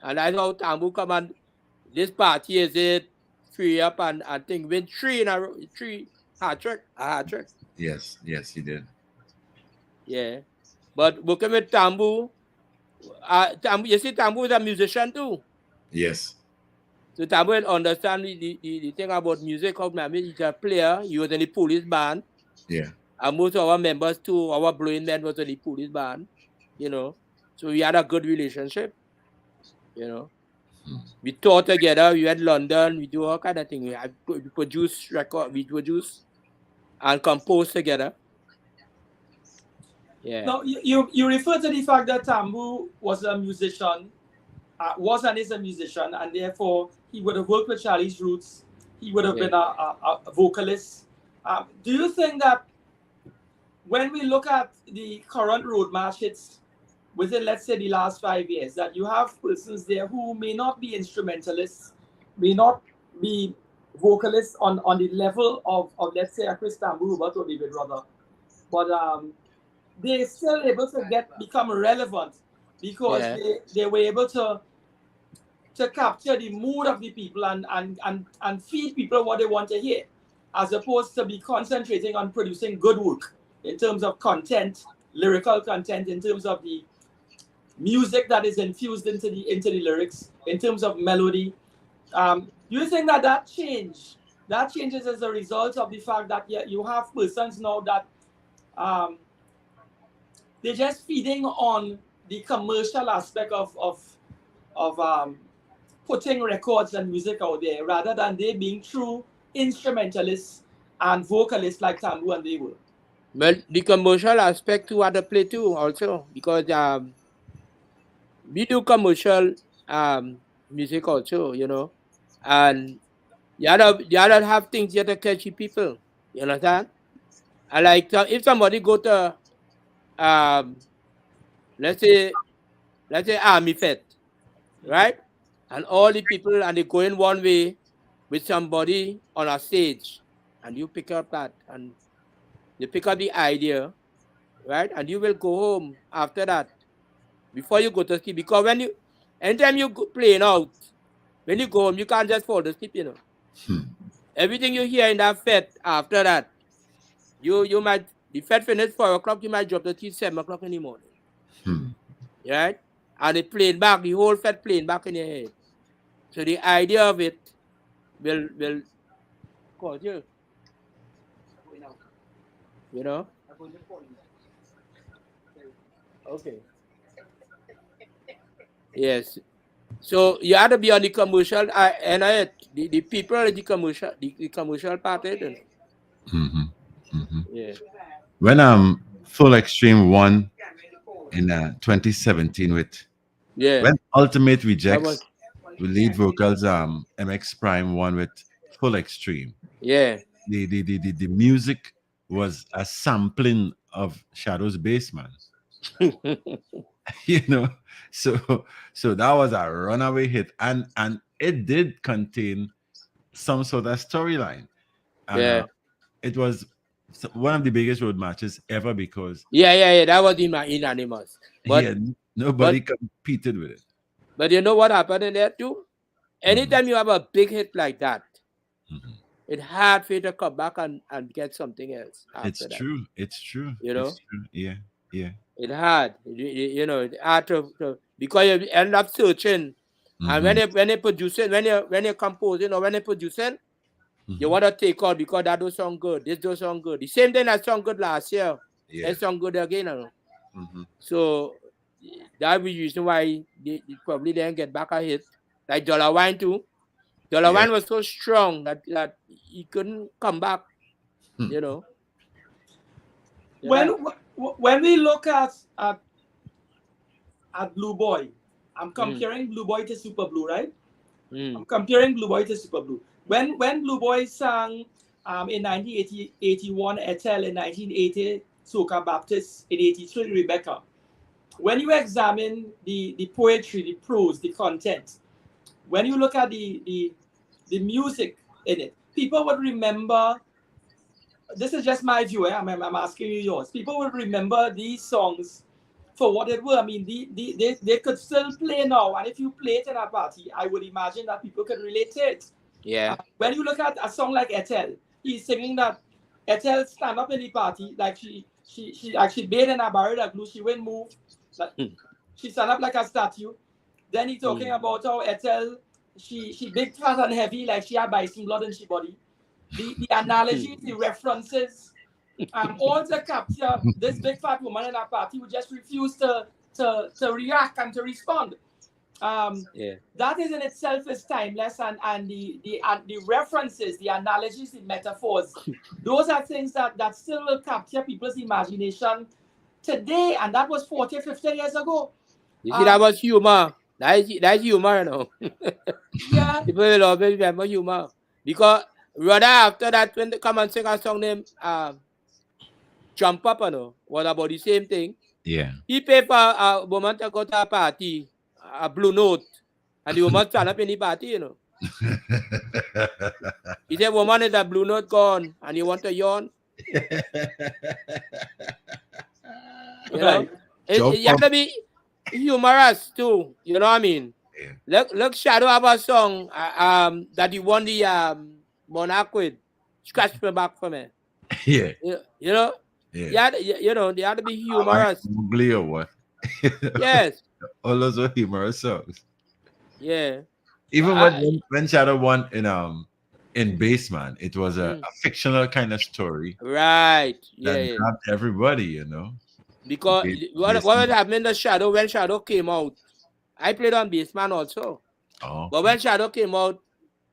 And that's how Tambu come and this party is it, 3 up and think win 3 in a 3 hat trick. Yes, he did. Yeah. But working with Tambu, you see Tambu is a musician too. Yes. So Tambu will understand the thing about music. How he's a player. He was in the police band. Yeah. And most of our members too, our blowing men was in the police band. You know. So we had a good relationship. You know. We toured together. We went London. We do all kind of things. We produce record. We produce and compose together. Yeah. Now you refer to the fact that Tambu was a musician, was and is a musician, and therefore he would have worked with Charlie's Roots. He would have been a vocalist. Do you think that when we look at the current road march hits within, let's say, the last 5 years, that you have persons there who may not be instrumentalists, may not be vocalists on the level of let's say, a Chris Tambu or David Rudder, but they're still able to become relevant because they were able to capture the mood of the people and feed people what they want to hear, as opposed to be concentrating on producing good work in terms of content, lyrical content, in terms of the music that is infused into the lyrics, in terms of melody. You think that changes as a result of the fact that you have persons now that they're just feeding on the commercial aspect of putting records and music out there, rather than they being true instrumentalists and vocalists like Tambu and they were? Well, the commercial aspect to other play too also, because we do commercial music also, you know, and you gotta have things that are catchy people, you understand? And like if somebody go to let's say Army Fete, right? And all the people and they go in one way with somebody on a stage, and you pick up that and you pick up the idea, right? And you will go home after that before you go to sleep, because anytime you playing out, when you go home, you can't just fall asleep, you know. Everything you hear in that fete after that, you might, the fete finish 4 o'clock, you might drop the key 7 o'clock in the morning. Right? And it playing back, the whole fete playing back in your head. So the idea of it will cause you. You know? Okay. Yes. So you have to be on the commercial and the people in the commercial part of it. Yeah. When Full Extreme won in 2017 with when Ultimate Rejects with lead vocals MX Prime won with Full Extreme. Yeah. The music was a sampling of Shadow's bass, man. You know, so that was a runaway hit, and it did contain some sort of storyline. It was one of the biggest road matches ever because that was unanimous. But nobody competed with it. But you know what happened in there too? Anytime you have a big hit like that, it's hard for you to come back and get something else. It's true. You know? It's true. Yeah. Yeah. It's hard. It's hard because you end up searching. And when they producing, when you're composing or when you're producing, you want to take out because that don't sound good. This don't sound good. The same thing that sound good last year, Yeah. it sound good again. So that's the reason why they probably didn't get back a hit. Like Dollar Wine too. Dollar Wine was so strong that he couldn't come back. You know. When we look at Blue Boy, I'm comparing Blue Boy to Super Blue, right? I'm comparing Blue Boy to Super Blue. When Blue Boy sang in 1981 Ethel, in 1980 Soca Baptist, in 83 Rebecca, when you examine the poetry, the prose, the content, when you look at the music in it, people would remember. This is just my view. I'm asking you yours. People would remember these songs for what it were. I mean, they could still play now, and if you play it in a party, I would imagine that people could relate to it. Yeah. When you look at a song like Ethel, he's singing that Ethel stand up in the party like she bathed in a barrel of glue. She wouldn't move. She stand up like a statue. Then he's talking about how Ethel, she big fat and heavy, like she had bison blood in she body. The analogies, the references, all to capture this big fat woman in a party who just refused to react and to respond. That is in itself is timeless, and the references, the analogies, the metaphors, those are things that still will capture people's imagination today, and that was 40, 50 years ago. You see, that was humor. That's humor, you know. Yeah. People will always remember humor. Because rather after that, when they come and sing a song named Jump Up, you know, was about the same thing. Yeah. He paid for a woman to go to a party, a blue note, and the woman stand up in the party, you know. He said, woman, is a blue note gone, and you want to yawn? You know? You have to be humorous too, you know what I mean? Yeah. Look, Shadow have a song that he won the Monarch with. Scratch my back for me. Yeah. You know? Yeah. You know, they have to be humorous. Ugly or what? Yes. All those were humorous songs. Yeah. Even when Shadow won in Baseman, it was a fictional kind of story. Right. That grabbed everybody, you know. Because what was happening the Shadow when Shadow came out? I played on Baseman also. Oh, okay. But when Shadow came out,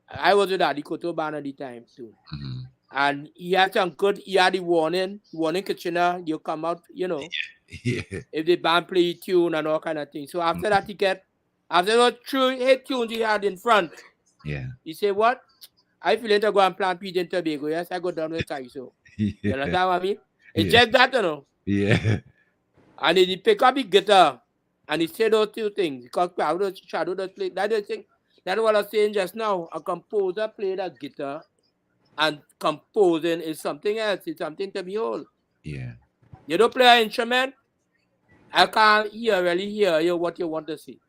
I was with Adi Koto band at the time too. And he had some good, he had the warning Kitchener, you come out, you know. Yeah. If the band play tune and all kind of things. So after that after those 3 hit tunes he had in front, he said, what? I feeling to go and plant peas in Tobago. Yes, I go down with time. So you understand what I mean? It's just that, you know. Yeah. And he pick up his guitar and he said those 2 things. Because Shadow does play. That's what I was saying just now. A composer played a guitar, and composing is something else. It's something to behold. Yeah. You don't play an instrument, I can't really hear you what you want to see.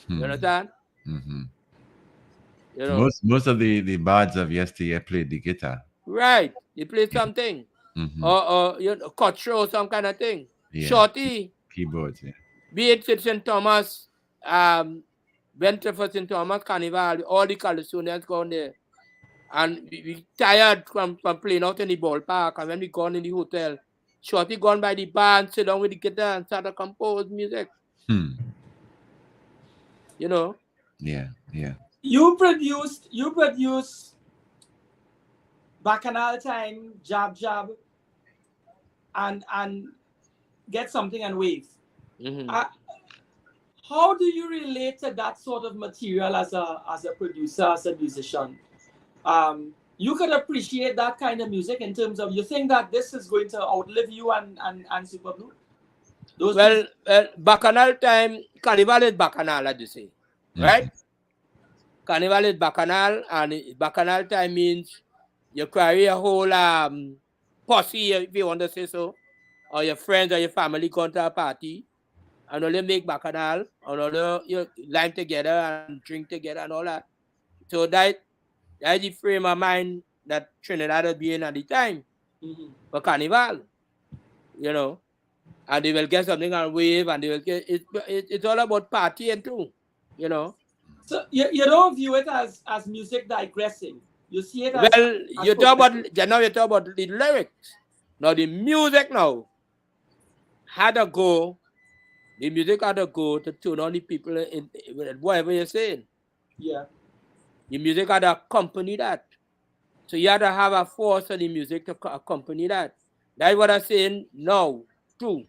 You understand? You know? Most of the bards of yesteryear played the guitar. Right. They play something. Or you know, cut show, some kind of thing. Yeah. Shorty. Keyboards, yeah. Be it St. Thomas, went for St. Thomas Carnival, all the Californians gone there. And we tired from playing out in the ballpark, and when we gone in the hotel, Shorty gone by the bar and sit down with the guitar and start to compose music. You know? Yeah, yeah. You produced Bacchanal Time, Jab, and Get Something and Wave. How do you relate to that sort of material as a producer, as a musician? You could appreciate that kind of music in terms of, you think that this is going to outlive you and Super Blue? Well, Bacchanal Time, Carnival is Bacchanal, as you say, right? Carnival is Bacchanal, and Bacchanal Time means you carry a whole posse, if you want to say so, or your friends or your family come to a party, and only make Bacchanal, and all you lime together and drink together and all that. So that's the frame of mind that Trinidad was being at the time for Carnival, you know. and they will get something on wave, and they will get it's all about partying too, you know. So you don't view it as music digressing. You see it as Well, you talk about now. You talk about the lyrics. Now the music now had to go. The music had to go to turn on the people in whatever you're saying. Yeah. The music had to accompany that. So you had to have a force of the music to accompany that. That's what I'm saying now too.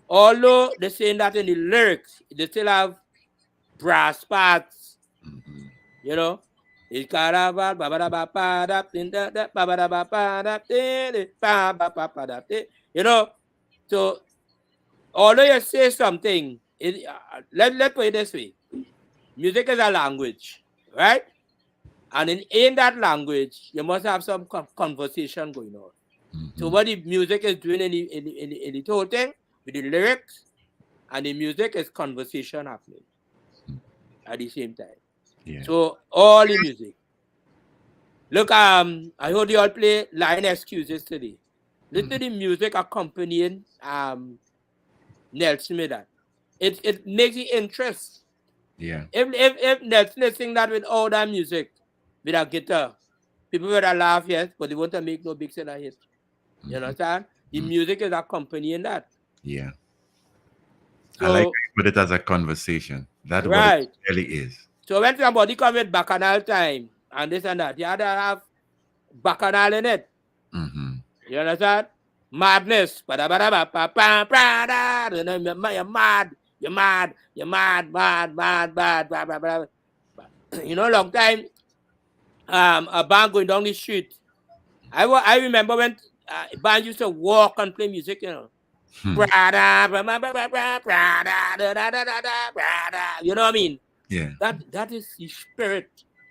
Although they're saying that in the lyrics, they still have brass parts. You know, it's you know. So although you say something, let's put it this way: music is a language, right? And in that language, you must have some conversation going on. So what the music is doing in the whole thing with the lyrics and the music is conversation happening at the same time. Yeah. So all the music. Look, I heard you all play Line Excuses today. Listen to the music accompanying Nelson with that. It makes the interest. Yeah. If Nelson is sing that with all that music, with a guitar, people would laugh, yes, but they won't make no big seller hit. You understand? The music is accompanying that. Yeah. So, I like to put it as a conversation. That's right. what it really is. So when somebody come with bacchanal time and this and that, you have to have bacchanal in it. You understand? Madness. You're mad. You're mad. You're mad. Mad. You know, long time, a band going down the street. I remember when band used to walk and play music, you know. You know what I mean? Yeah. That is the spirit.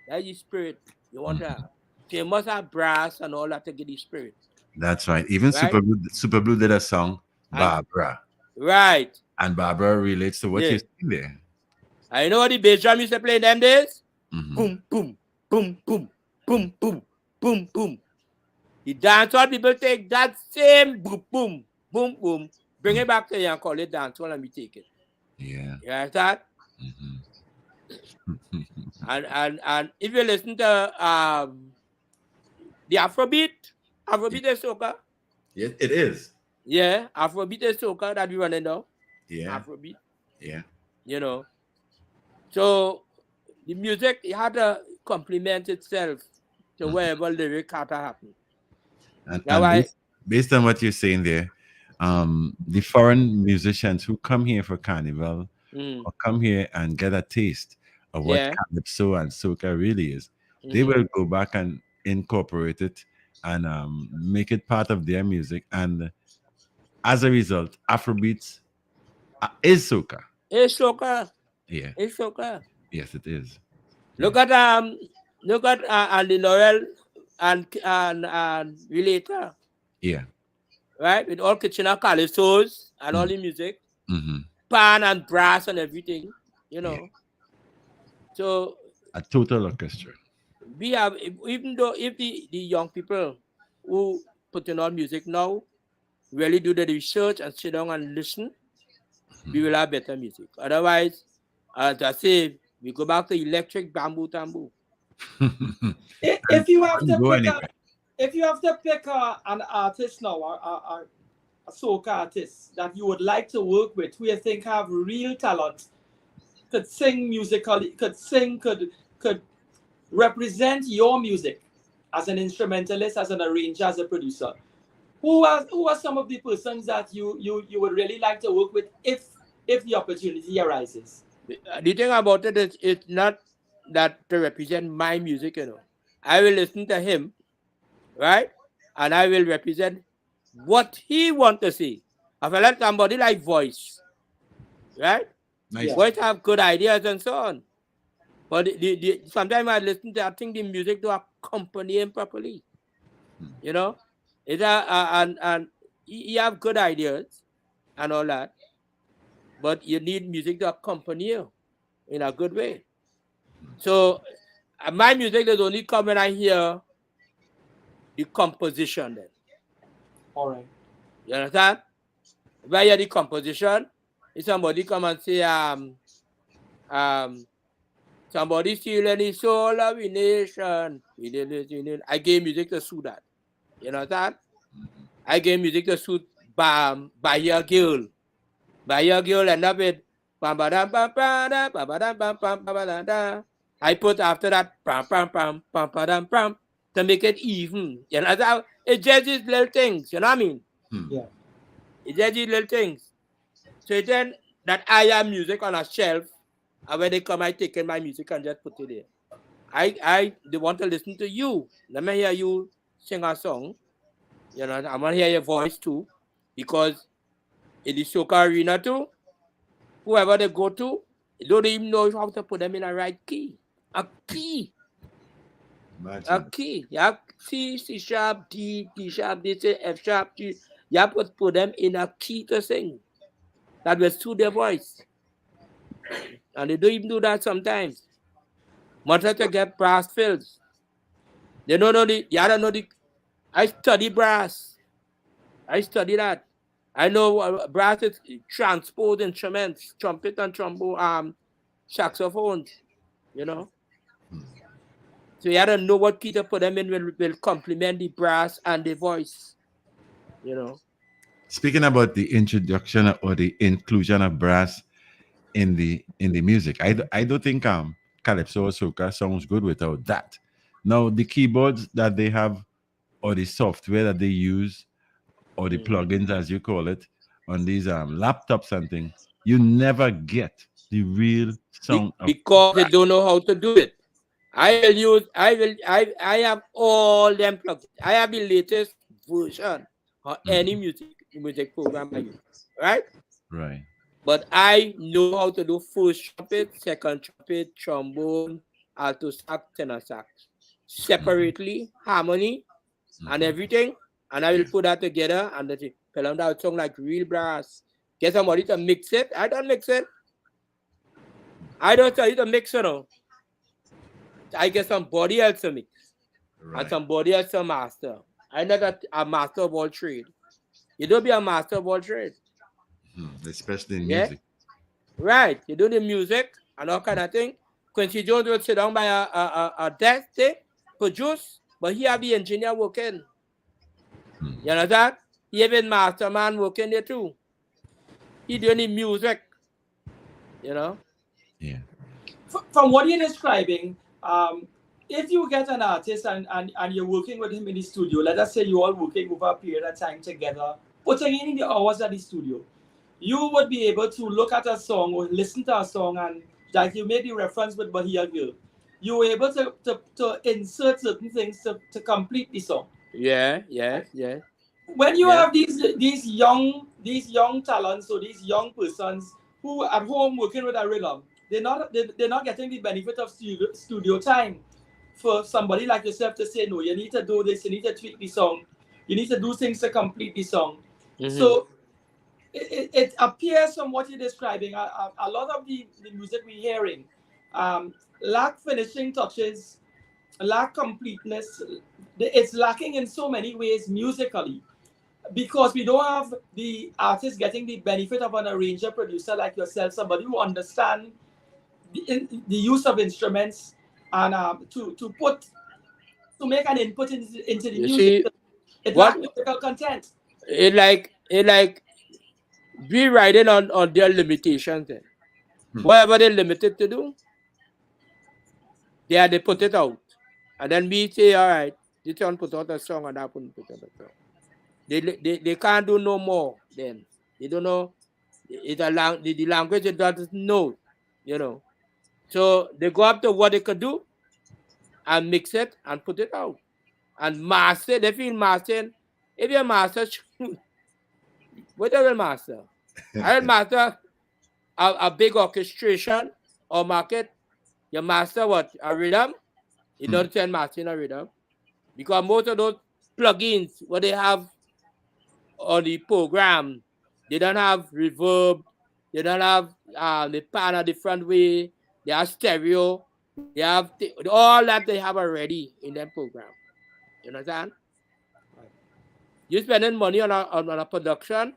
That is the spirit you want to have. So you must have brass and all that to get the spirit. That's right. Even right? Super Blue did a song, Barbara. Right. And Barbara relates to what you're saying there. I know what the bass drum used to play in them days. Boom, boom, boom, boom, boom, boom, boom, boom. The dancehall people take that same boom, boom, boom, boom, bring it back to you and call it dancehall and we take it. Yeah. You understand? And if you listen to the Afrobeat is soca. Yes, it is. Yeah, Afrobeat is soca that we running now. Yeah. Afrobeat. Yeah. You know. So the music it had to complement itself to wherever lyric had to happen. And based on what you're saying there, the foreign musicians who come here for carnival or come here and get a taste of what calypso and soca really is, they will go back and incorporate it and make it part of their music. And as a result, Afrobeats is soca. It's soca. Yeah. It's soca. Yes, it is. Look at the Laurel and Relator. Yeah. Right? With all Kitchener calypsos and all the music. Pan and brass and everything. You know. Yeah. So a total orchestra. We have, even though if the young people who putting on music now really do the research and sit down and listen, we will have better music. Otherwise, as I say, we go back to electric bamboo tambour. If you have to pick an artist now, a soca artist that you would like to work with, who you think have real talent, could sing musically, could represent your music as an instrumentalist, as an arranger, as a producer, who are some of the persons that you would really like to work with if the opportunity arises? The thing about it is, it's not that to represent my music, you know. I will listen to him, right? And I will represent what he wants to say. If I let somebody like Voice, right? Nice. Voice have good ideas and so on. But sometimes I listen to, I think the music to accompany him properly. You know? And you have good ideas and all that. But you need music to accompany you in a good way. So my music does only come when I hear the composition then. All right. You understand? Where you the composition, if somebody come and say somebody stealing the soul of the nation, I gave music to suit that. You know that? I gave music to suit by your girl. By your girl and up it. I put after that to make it even. You know that? It's just these little things, you know what I mean? Yeah. It's just these little things. So then that I have music on a shelf, and when they come, I take in my music and just put it there. They want to listen to you. Let me hear you sing a song. You know, I want to hear your voice too, because in the soca arena too, whoever they go to, they don't even know how to put them in a right key. A key. Imagine. A key. You have C, C sharp, D, D sharp, D, C, F sharp, G. You have to put them in a key to sing. That will suit their voice. And they don't even do that sometimes. Wanted to get brass fills. They don't know I study brass. I study that. I know brass is transport instruments, trumpet and trombone, saxophones, you know. So you gotta know what key to put them in will complement the brass and the voice, you know. Speaking about the introduction or the inclusion of brass in the music, I don't think calypso or soca sounds good without that. Now the keyboards that they have or the software that they use or the plugins as you call it on these laptops and things, you never get the real sound Because they don't know how to do it. I have all them plugins. I have the latest version of any music program I use. Right? right. But I know how to do first trumpet, second trumpet, trombone, alto sax, tenor sax. Separately, harmony and everything. And I will put that together and tell them that song like real brass. Get somebody to mix it. I don't mix it. I don't tell you to mix it. No. I get somebody else to mix. Right. And somebody else to master. I'm not a master of all trade. You don't be a master of all trade. Especially in Yeah? music. Right. You do the music and all kind of thing. Quincy Jones would sit down by a desk, produce, but he have the engineer working. You know that? He even masterman working there too. He doing the music. You know? Yeah. From what you're describing, if you get an artist and you're working with him in the studio, let us say you're all working over a period of time together, putting in the hours at the studio, you would be able to look at a song or listen to a song, and like you made the reference with Bahia Girl, you were able to insert certain things to complete the song. Yeah. When you Yeah. have these young talents or these young persons who at home working with a rhythm, they're not getting the benefit of studio time. For somebody like yourself to say, no, you need to do this, you need to tweak the song, you need to do things to complete the song. So it appears from what you're describing, a lot of the music we're hearing lack finishing touches, lack completeness. It's lacking in so many ways musically, because we don't have the artist getting the benefit of an arranger producer like yourself, somebody who understands the use of instruments and to make an input into the You music. see It what lacks musical content. it like be riding on their limitations then. Whatever they're limited to do, they put it out. And then we say, all right, this one put out a song and that one put out a song. They can't do no more then. They don't know the language it doesn't know, you know. So they go up to what they could do and mix it and put it out. And master, they feel mastering. If you're master, what do you master? I will master a big orchestration or market. You master what? A rhythm? You don't send mastering a rhythm. Because most of those plugins, what they have on the program, they don't have reverb, they don't have the pan a different way, they have stereo, they have all that they have already in their program. You understand? You spending money on a production,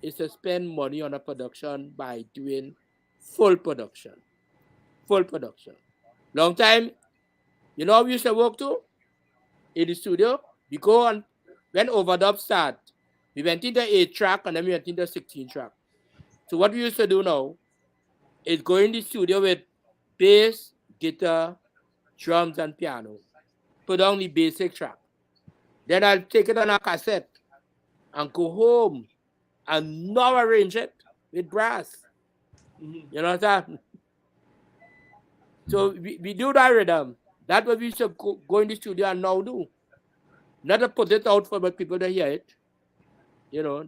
is to spend money on a production by doing full production. Full production. Long time, you know how we used to work too? In the studio. We go on, when overdub start, we went into 8 track and then we went into 16 track. So what we used to do now is go in the studio with bass, guitar, drums, and piano. Put on the basic track. Then I'll take it on a cassette and go home and now arrange it with brass. Mhm. You know what I'm saying? So we do that rhythm. That's what we used to go in the studio and now do. Not to put it out for people to hear it. You know,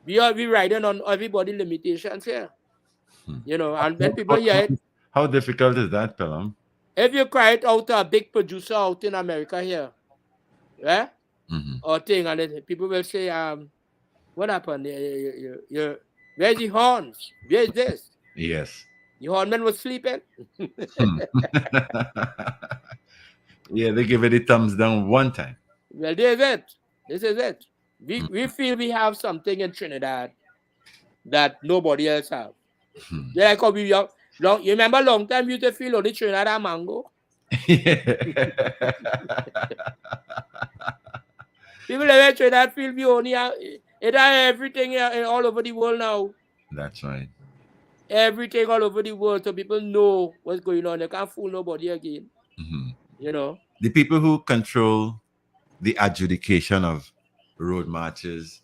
we riding on everybody limitations here. You know, and when people hear it, How difficult is that, Pelham? if you cry it out to a big producer out in America here, yeah, or thing, and then people will say, what happened? Where's the horns? Where is this? Yes. The hornman was sleeping. Yeah, they give it a thumbs down one time. Well, this is it. This is it. We feel we have something in Trinidad that nobody else have. Yeah, like how we long. You remember long time you used to feel only Trinidad and mango. People in Trinidad feel we only have it have everything all over the world now. That's right. Everything all over the world, so people know what's going on. They can't fool nobody again. You know. The people who control the adjudication of road marches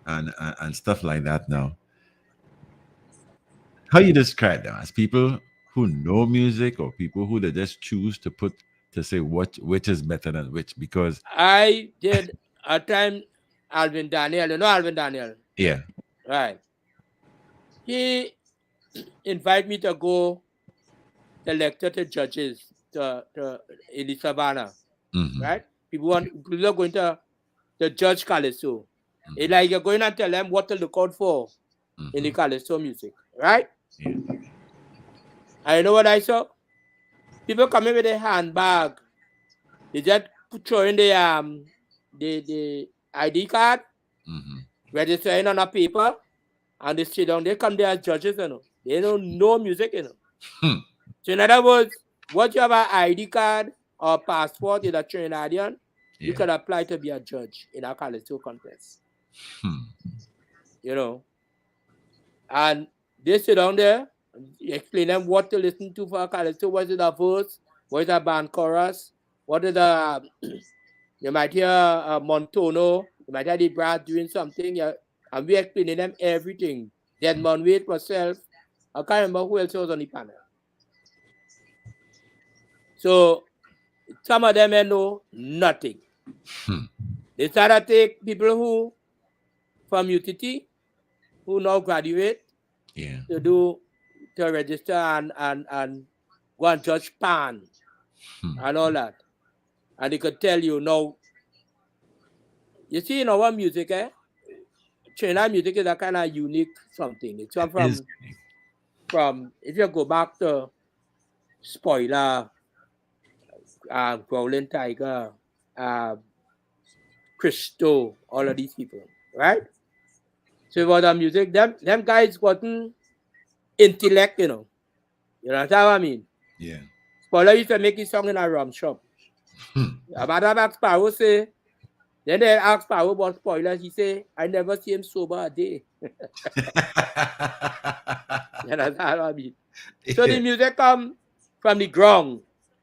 and stuff like that now. How you describe them? As people who know music or people who they just choose to say which is better than which? Because I did a time Alvin Daniel, you know Alvin Daniel? yeah. Right. He invited me to go to lecture to judges in the savannah. Right? People are going to judge Calypso. It's like you're going to tell them what to look out for in the Calypso music. Right? Yeah. And you know what I saw? People coming with a handbag. They just throw in the ID card, registering on a paper, and they sit down. They come there as judges, you know. They don't know music, you know. So in other words, once you have an ID card or passport in a Trinidadian, you can apply to be a judge in a Calypso contest. You know. And they sit down there, explain them what to listen to for a Calypso. What is a verse? What is a band chorus? What is a you might hear Montono, you might hear the brass doing something, and we explaining them everything. Desmond Wade myself, I can't remember who else was on the panel. So some of them know nothing. They started to take people who from UTT who now graduate to register and go and judge pan and all that. And they could tell you now. You see, in our music, Trinidad music is a kind of unique something. It's come from if you go back to Spoiler, Growling Tiger, Christo, all of these people, right? So for the music, them guys gotten intellect, you know. You know what I mean? Yeah. Spoiler used to make his song in a rum shop. About that Sparrow say, then they ask Sparrow about Spoiler. He say, I never see him sober a day. You know what I mean? So the music come from the ground.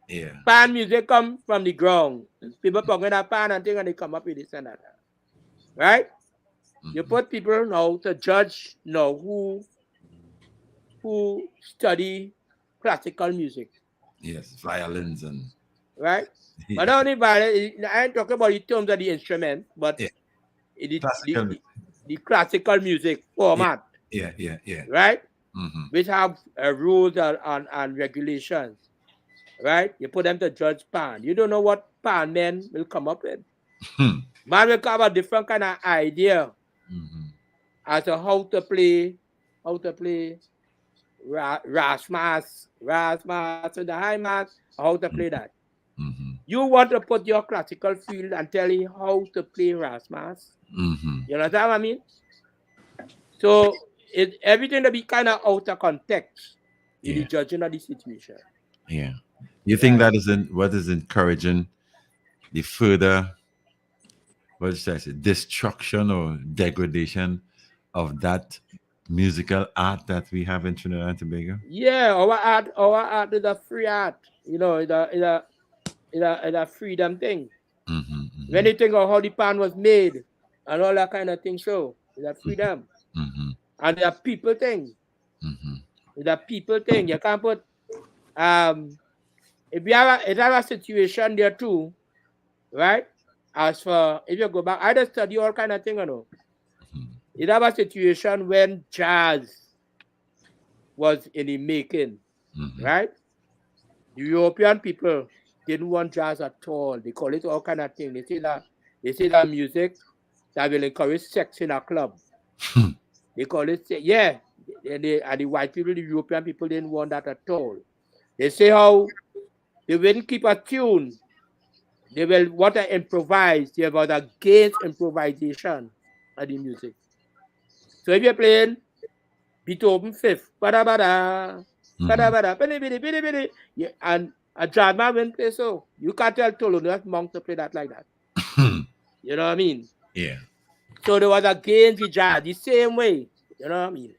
Yeah. Pan music come from the ground. People talking about pan and things and they come up with this and that. Right? You put people now to judge now who study classical music. Yes, violins and right. But not only violin, I ain't talking about the terms of the instrument, but the classical music format. Yeah. Right? Which have rules and regulations. Right? You put them to judge pan. You don't know what pan men will come up with. Man will come up a different kind of idea as to how to play Ras mass and the high mass, how to play that. You want to put your classical field and tell you how to play Ras mass. You know what I mean? So everything to be kind of out of context in the Yeah. judging of the situation. Yeah. You think Right. that isn't what is encouraging the further, what should I say, destruction or degradation of that musical art that we have in Trinidad and Tobago? Yeah, our art is a free art. It's a freedom thing. When you think of how the pan was made and all that kind of thing, so it's a freedom. And it's a people thing. It's a people thing. You can't put if you have a situation there too, right? As for if you go back, I just study all kind of thing, you know. You have a situation when jazz was in the making, right? The European people didn't want jazz at all. They call it all kind of thing. They say that music that will encourage sex in a club. They call it, yeah. And the white people, the European people didn't want that at all. They say how they wouldn't keep a tune. They will want to improvise. They were against improvisation of the music. So if you're playing Beethoven fifth, bada bada, bada bada, bidi bidi bidi bidi, yeah, and a drama will play so. You can't tell Thelonious Monk to play that like that. You know what I mean? Yeah. So there was against the jazz the same way. You know what I mean?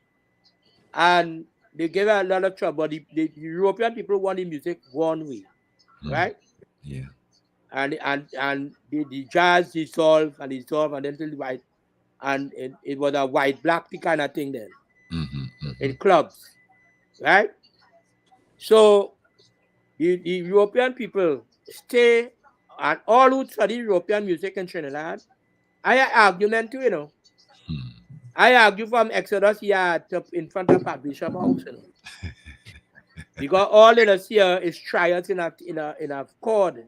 And they gave a lot of trouble. The European people want the music one way, right? Yeah. And the jazz dissolved and dissolved and then till the white, and it was a white black kind of thing then in clubs, right? So the European people stay, and all who study European music in Trinidad, I argument too, you know. I argue from Exodus Yard to in front of Bishop House, you know. Because all in us here is trials in a chord.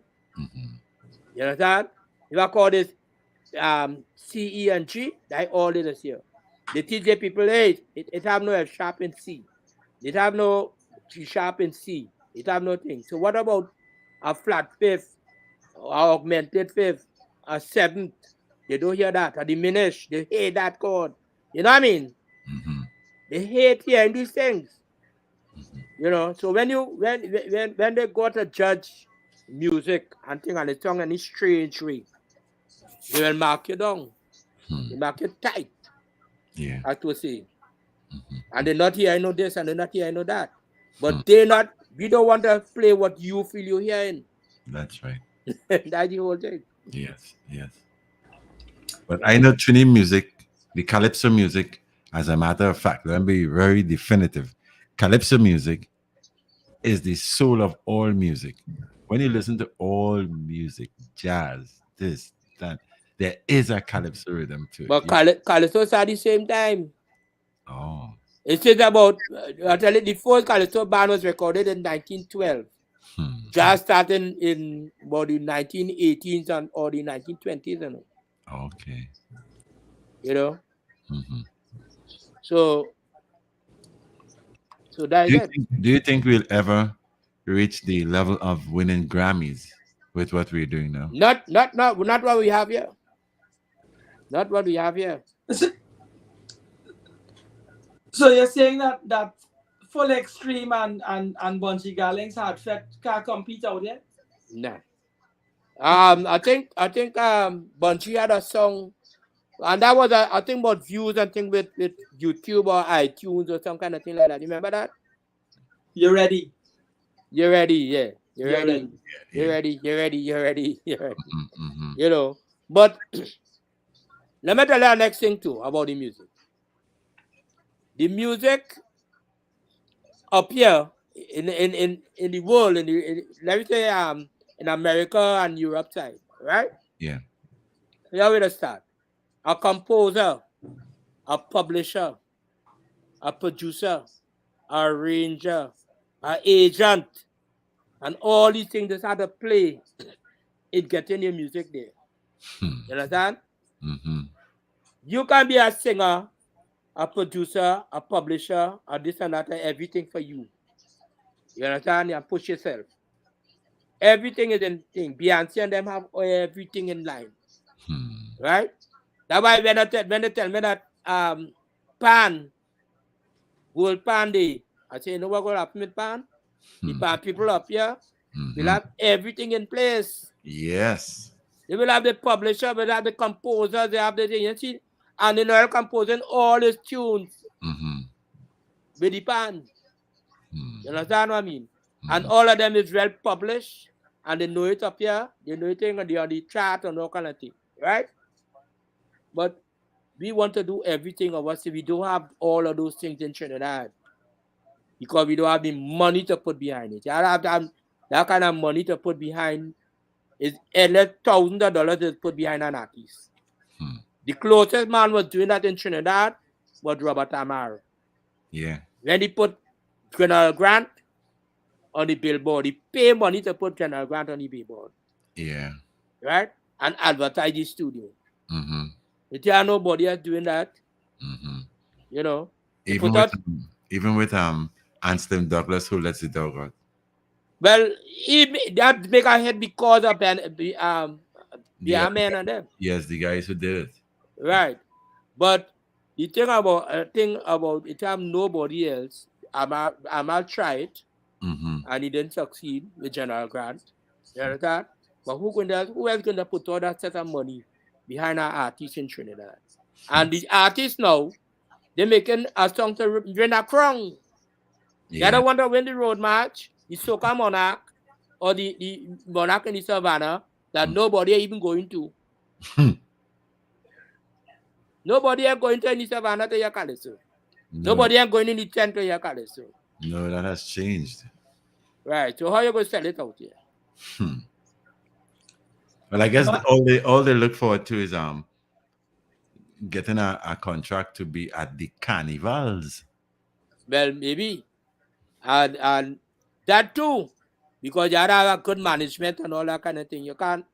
You understand? If I call this C, E, and G, that all in us here. They teach the people, hey, it have no F sharp in C. It have no G sharp in C. It have no thing. So what about a flat fifth, or augmented fifth, a seventh? They don't hear that. A diminished. They hate that chord. You know what I mean? They hate hearing these things. You know, so when they go to judge music and thing and the song in a strange way, they will mark you down. They mark you tight, Yeah. as to say. And they're not here, I know this, and they're not here, I know that. But we don't want to play what you feel you're hearing. That's right. That's the whole thing. Yes. Yes. But I know Trini music, the calypso music, as a matter of fact, let me be very definitive. Calypso music is the soul of all music. When you listen to all music, jazz, this, that, there is a calypso rhythm to it. But Calypso at the same time. Oh. It says about, I tell you, the first Calypso band was recorded in 1912. Jazz started in about the 1918s or the 1920s, you know. Okay. You know? So that is it. Do you think we'll ever reach the level of winning Grammys with what we're doing now? Not what we have here. Not what we have here. So you're saying that Full Extreme and Bunchy Garlings can't compete out there? No. I think Bunchy had a song, and that was I think about views and thing with YouTube or iTunes or some kind of thing like that. You remember that? You're ready. You're ready, yeah. You're You're ready. ready. You're ready. You're ready. You're ready. You're ready. You know, but let me tell you the next thing too about the music. The music up here in the world, let me say in America and Europe side, right? Yeah. Here we start. A composer, a publisher, a producer, a arranger, an agent, and all these things just had to play in getting your music there. You understand? You can be a singer, a producer, a publisher, or this and that, everything for you. You understand? And push yourself. Everything is in thing. Beyonce and them have everything in line. Right? That's why when they tell me that pan, gold pan day. I say, you know what will happen with pan? The pan people up here will have everything in place. Yes. They will have the publisher, will have the composer, they have the thing. You see, and they know composing all his tunes with the pan. You understand what I mean? And all of them is well published, and they know it up here. They know it on the chart and all kind of thing, right? But we want to do everything of us if we don't have all of those things in Trinidad, because we don't have the money to put behind it. You have to have that kind of money to put behind is $1,000 is put behind an artist. The closest man was doing that in Trinidad was Robert Amaro. Yeah. When he put General Grant on the billboard, he paid money to put General Grant on the billboard. Yeah. Right? And advertise the studio. There are nobody else doing that. You know. Even with Anston Douglas, who lets the dog out. Well, that make a hit because of the man and them. Yes, the guys who did it. Right. But the thing about it, have nobody else. Amal tried, and he didn't succeed with General Grant. You understand? But who else going to put all that set of money behind our artists in Trinidad? And the artists now, they're making a song to win a crown. They don't want to win the road march, the Soca Monarch, or the Monarch in the Savannah that nobody even going to. Nobody are going to any Savannah to Yakaliso. Nobody are going in the tent to Yakaliso. No, that has changed. Right. So how are you going to sell it out here? Well, I guess all they look forward to is getting a contract to be at the carnivals. Well, maybe. And that too. Because you have a good management and all that kind of thing. You can't,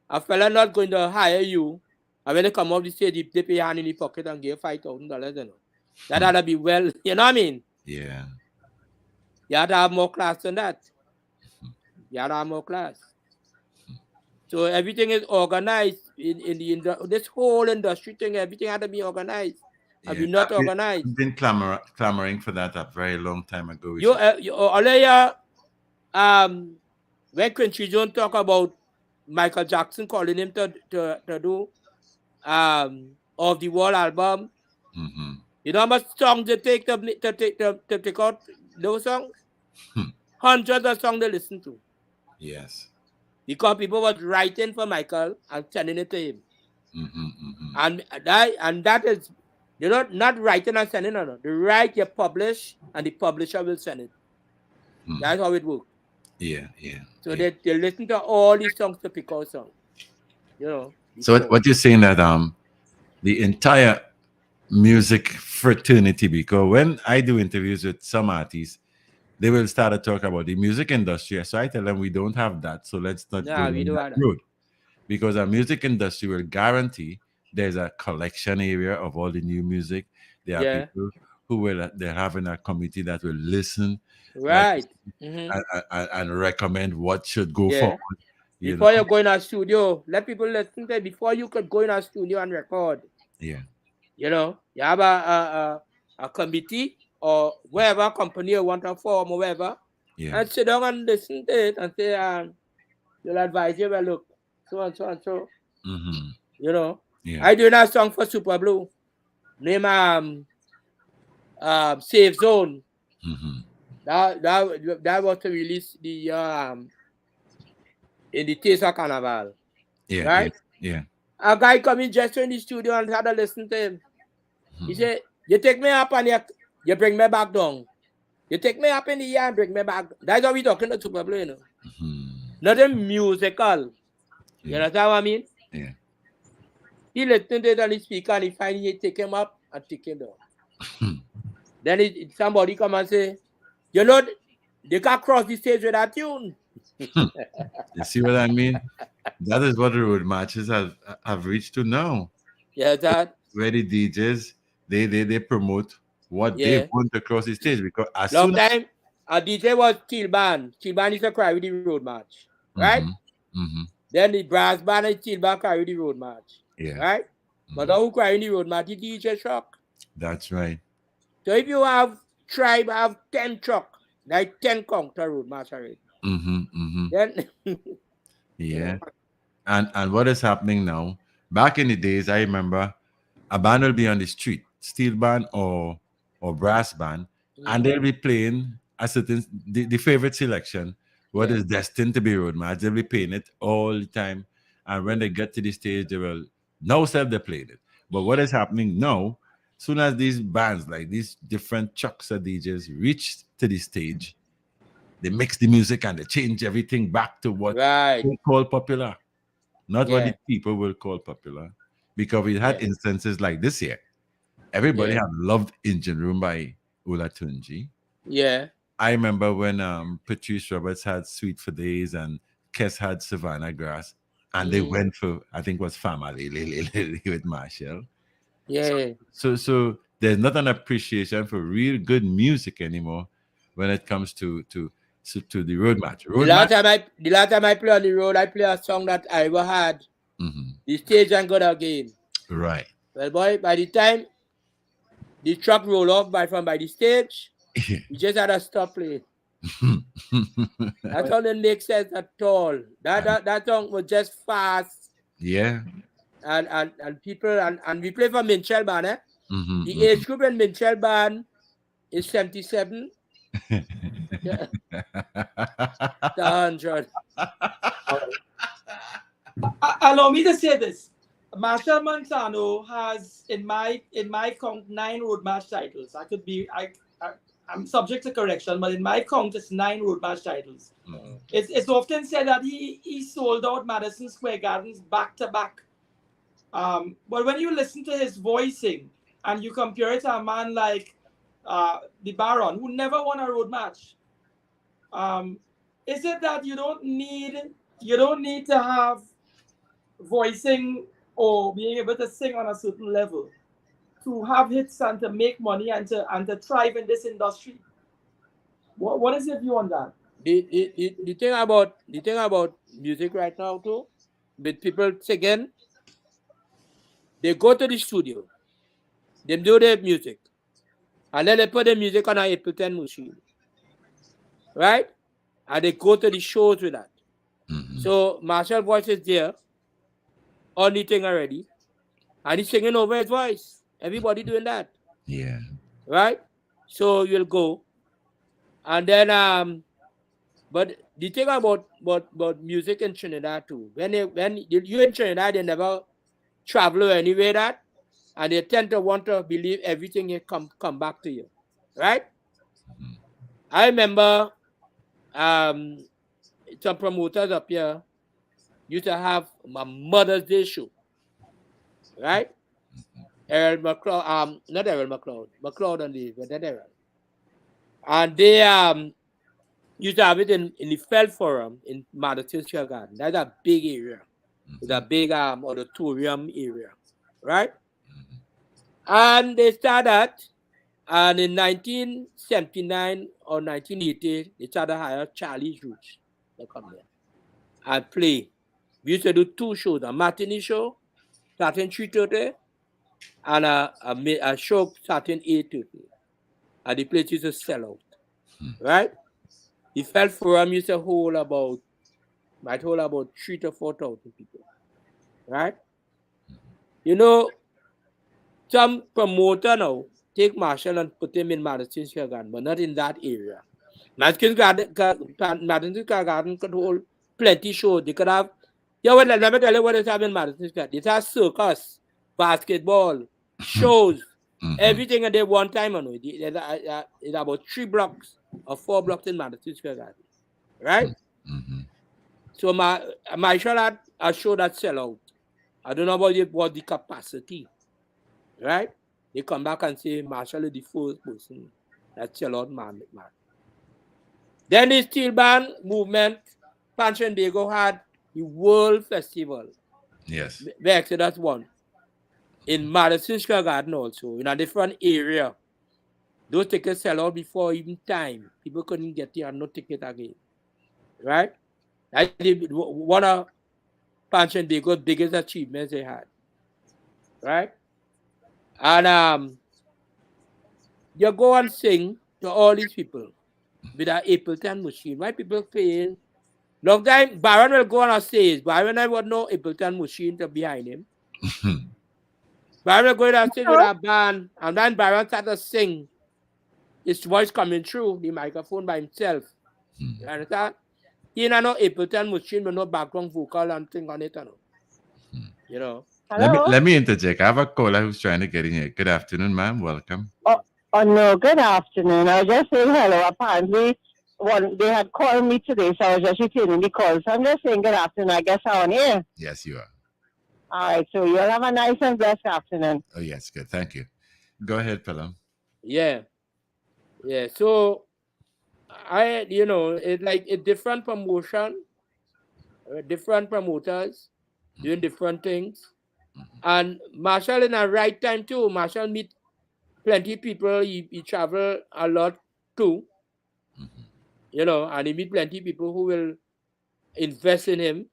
a fella not going to hire you, and when they come off the stage, they pay your hand in the pocket and give $5,000, you know. That ought to be well, you know what I mean? Yeah. You have to have more class than that. You have to have more class. So everything is organized in this whole industry thing. Everything had to be organized. And we're not organized. I've been clamoring for that a very long time ago. When Quincy Jones talk about Michael Jackson calling him to do Off the Wall album, you know how much songs they take to take out those songs? Hundreds of songs they listen to. Yes. Because people was writing for Michael and sending it to him. And that is, you know, not writing and sending it. The write you publish and the publisher will send it. That's how it works. Yeah. So they listen to all these songs to pick out songs. You know. So what you're saying that the entire music fraternity, because when I do interviews with some artists, they will start to talk about the music industry. So I tell them we don't have that. So let's not go down that road. Because our music industry will guarantee there's a collection area of all the new music. There are people who they're having a committee that will listen. Right. And recommend what should go forward. Before you go in a studio, let people listen to it before you could go in a studio and record. Yeah. You know, you have a committee or whatever company you want to form or whatever. Yeah. And sit down and listen to it and say, you'll advise you, well, look, so and so and so. You know. Yeah. I doing a song for Super Blue. Name Safe Zone. That was to release the in the Tesa Carnival. Yeah. Right? Yeah. A guy come in just in the studio and had to listen to him. He said, you take me up and you bring me back down. You take me up in the air and bring me back. That's how we talking to Super Blue, you know. Nothing musical. You understand what I mean? Yeah. He listened to it on the speaker and he finally take him up and take him down. Then somebody come and say, you know, they can't cross the stage with that tune. You see what I mean? That is what the road matches have reached to now. Yeah, that. Where the DJs, they promote what they want to cross the stage, because as long time a DJ was steel band. Steel band used to carry the road march, right? Then the brass band and steel band carry the road march, right? But who carry the road march? The DJ Shock. That's right. So if you have tribe have 10 truck, like 10 counter road march already, then Yeah. And what is happening now? Back in the days, I remember a band will be on the street, steel band or brass band, and they'll be playing a certain the favorite selection, what is destined to be road march. They'll be playing it all the time. And when they get to the stage, they will now self they played it. But what is happening now, soon as these bands like these different chucks or DJs reach to the stage, they mix the music and they change everything back to what right, they call popular, not what the yeah, people will call popular. Because we had yeah, instances like this year. Everybody yeah, have loved Engine Room by Ola Tunji. yeah, I remember when Patrice Roberts had Sweet for Days and Kes had Savannah Grass, and they went for, I think was Family Lily with Marshall. yeah. So there's not an appreciation for real good music anymore when it comes to the road match. The Road last match. time I play on the road, I play a song that I ever had. The stage and God again. Right. Well, boy, by the time the truck roll off by the stage, we just had to stop playing. That song didn't make sense at all. That song was just fast, Yeah. and people and we play for Minchel Band. The age group in Minchel Band is 77 to 100. Allow me to say this. Marshall Montano has, in my count, 9 road match titles. I'm subject to correction, but in my count, it's 9 road match titles. It's often said that he sold out Madison Square Gardens back to back. But when you listen to his voicing and you compare it to a man like the Baron, who never won a road match, is it that you don't need to have voicing or being able to sing on a certain level to have hits and to make money and to thrive in this industry? What is your view on that? The thing about music right now too, with people singing, they go to the studio, they do their music, and then they put the music on a 8-10 machine, right? And they go to the shows with that. So Marshall voice is there on the thing already, and he's singing over his voice. Everybody doing that, Yeah. right? So you'll go, and then but the thing about music in Trinidad too, when you in Trinidad, they never travel anywhere that, and they tend to want to believe everything you come back to you, right? I remember some promoters up here used to have a Mother's Day show, right? Errol McLeod, not Errol McLeod, McLeod and the but not Errol, and they used to have it in the Felt Forum in Madison Square Garden. That's a big area. It's a big auditorium area, right? And they started, and in 1979 or 1980, they started to hire Charlie's Roots to come there and play. We used to do 2 shows, a matinee show starting 3:30 and a show starting 8:30. And the place used to sell out, right? The Felt Forum used to might hold about 3,000 to 4,000 people, right? You know, some promoter now take Marshall and put him in Madison Square Garden, but not in that area. Madison Square Garden could hold plenty shows. They could have, let me tell you what is happening in Madison Square. They have circus, basketball, shows, everything at one time. It's about 3 blocks or 4 blocks in Madison Square Garden, right? So Marshall had a show that sell out. I don't know what the capacity, right? They come back and say Marshall is the first person that sell out man. Then the steel band movement, Pancho Diego had the World Festival. Yes. The Exodus one in Madison Square Garden also in a different area. Those tickets sell out before even time. People couldn't get there and no ticket again, right? That's one of Pancho Diego's biggest achievements they had, right? And You go and sing to all these people with an Ableton machine. Why people paying? Long time, Baron will go on a stage. Baron I would no Ableton machine to behind him. Baron will go on stage with a band, and then Baron start to sing. His voice coming through the microphone by himself. You understand? He ain't no Ableton machine with no background vocal and thing on it. You know. Let me interject. I have a caller who's trying to get in here. Good afternoon, ma'am. Welcome. Oh no, good afternoon. I was just saying hello. Apparently, they had called me today, so I was just returning the call. So I'm just saying good afternoon. I guess I'm on here. Yes, you are. All right, so you'll have a nice and blessed afternoon. Oh, yes, good. Thank you. Go ahead, Pelham. Yeah. Yeah. So it's like a different promotion, different promoters doing different things. And Marshall in a right time too. Marshall meet plenty people. He travel a lot too. And he meet plenty people who will invest in him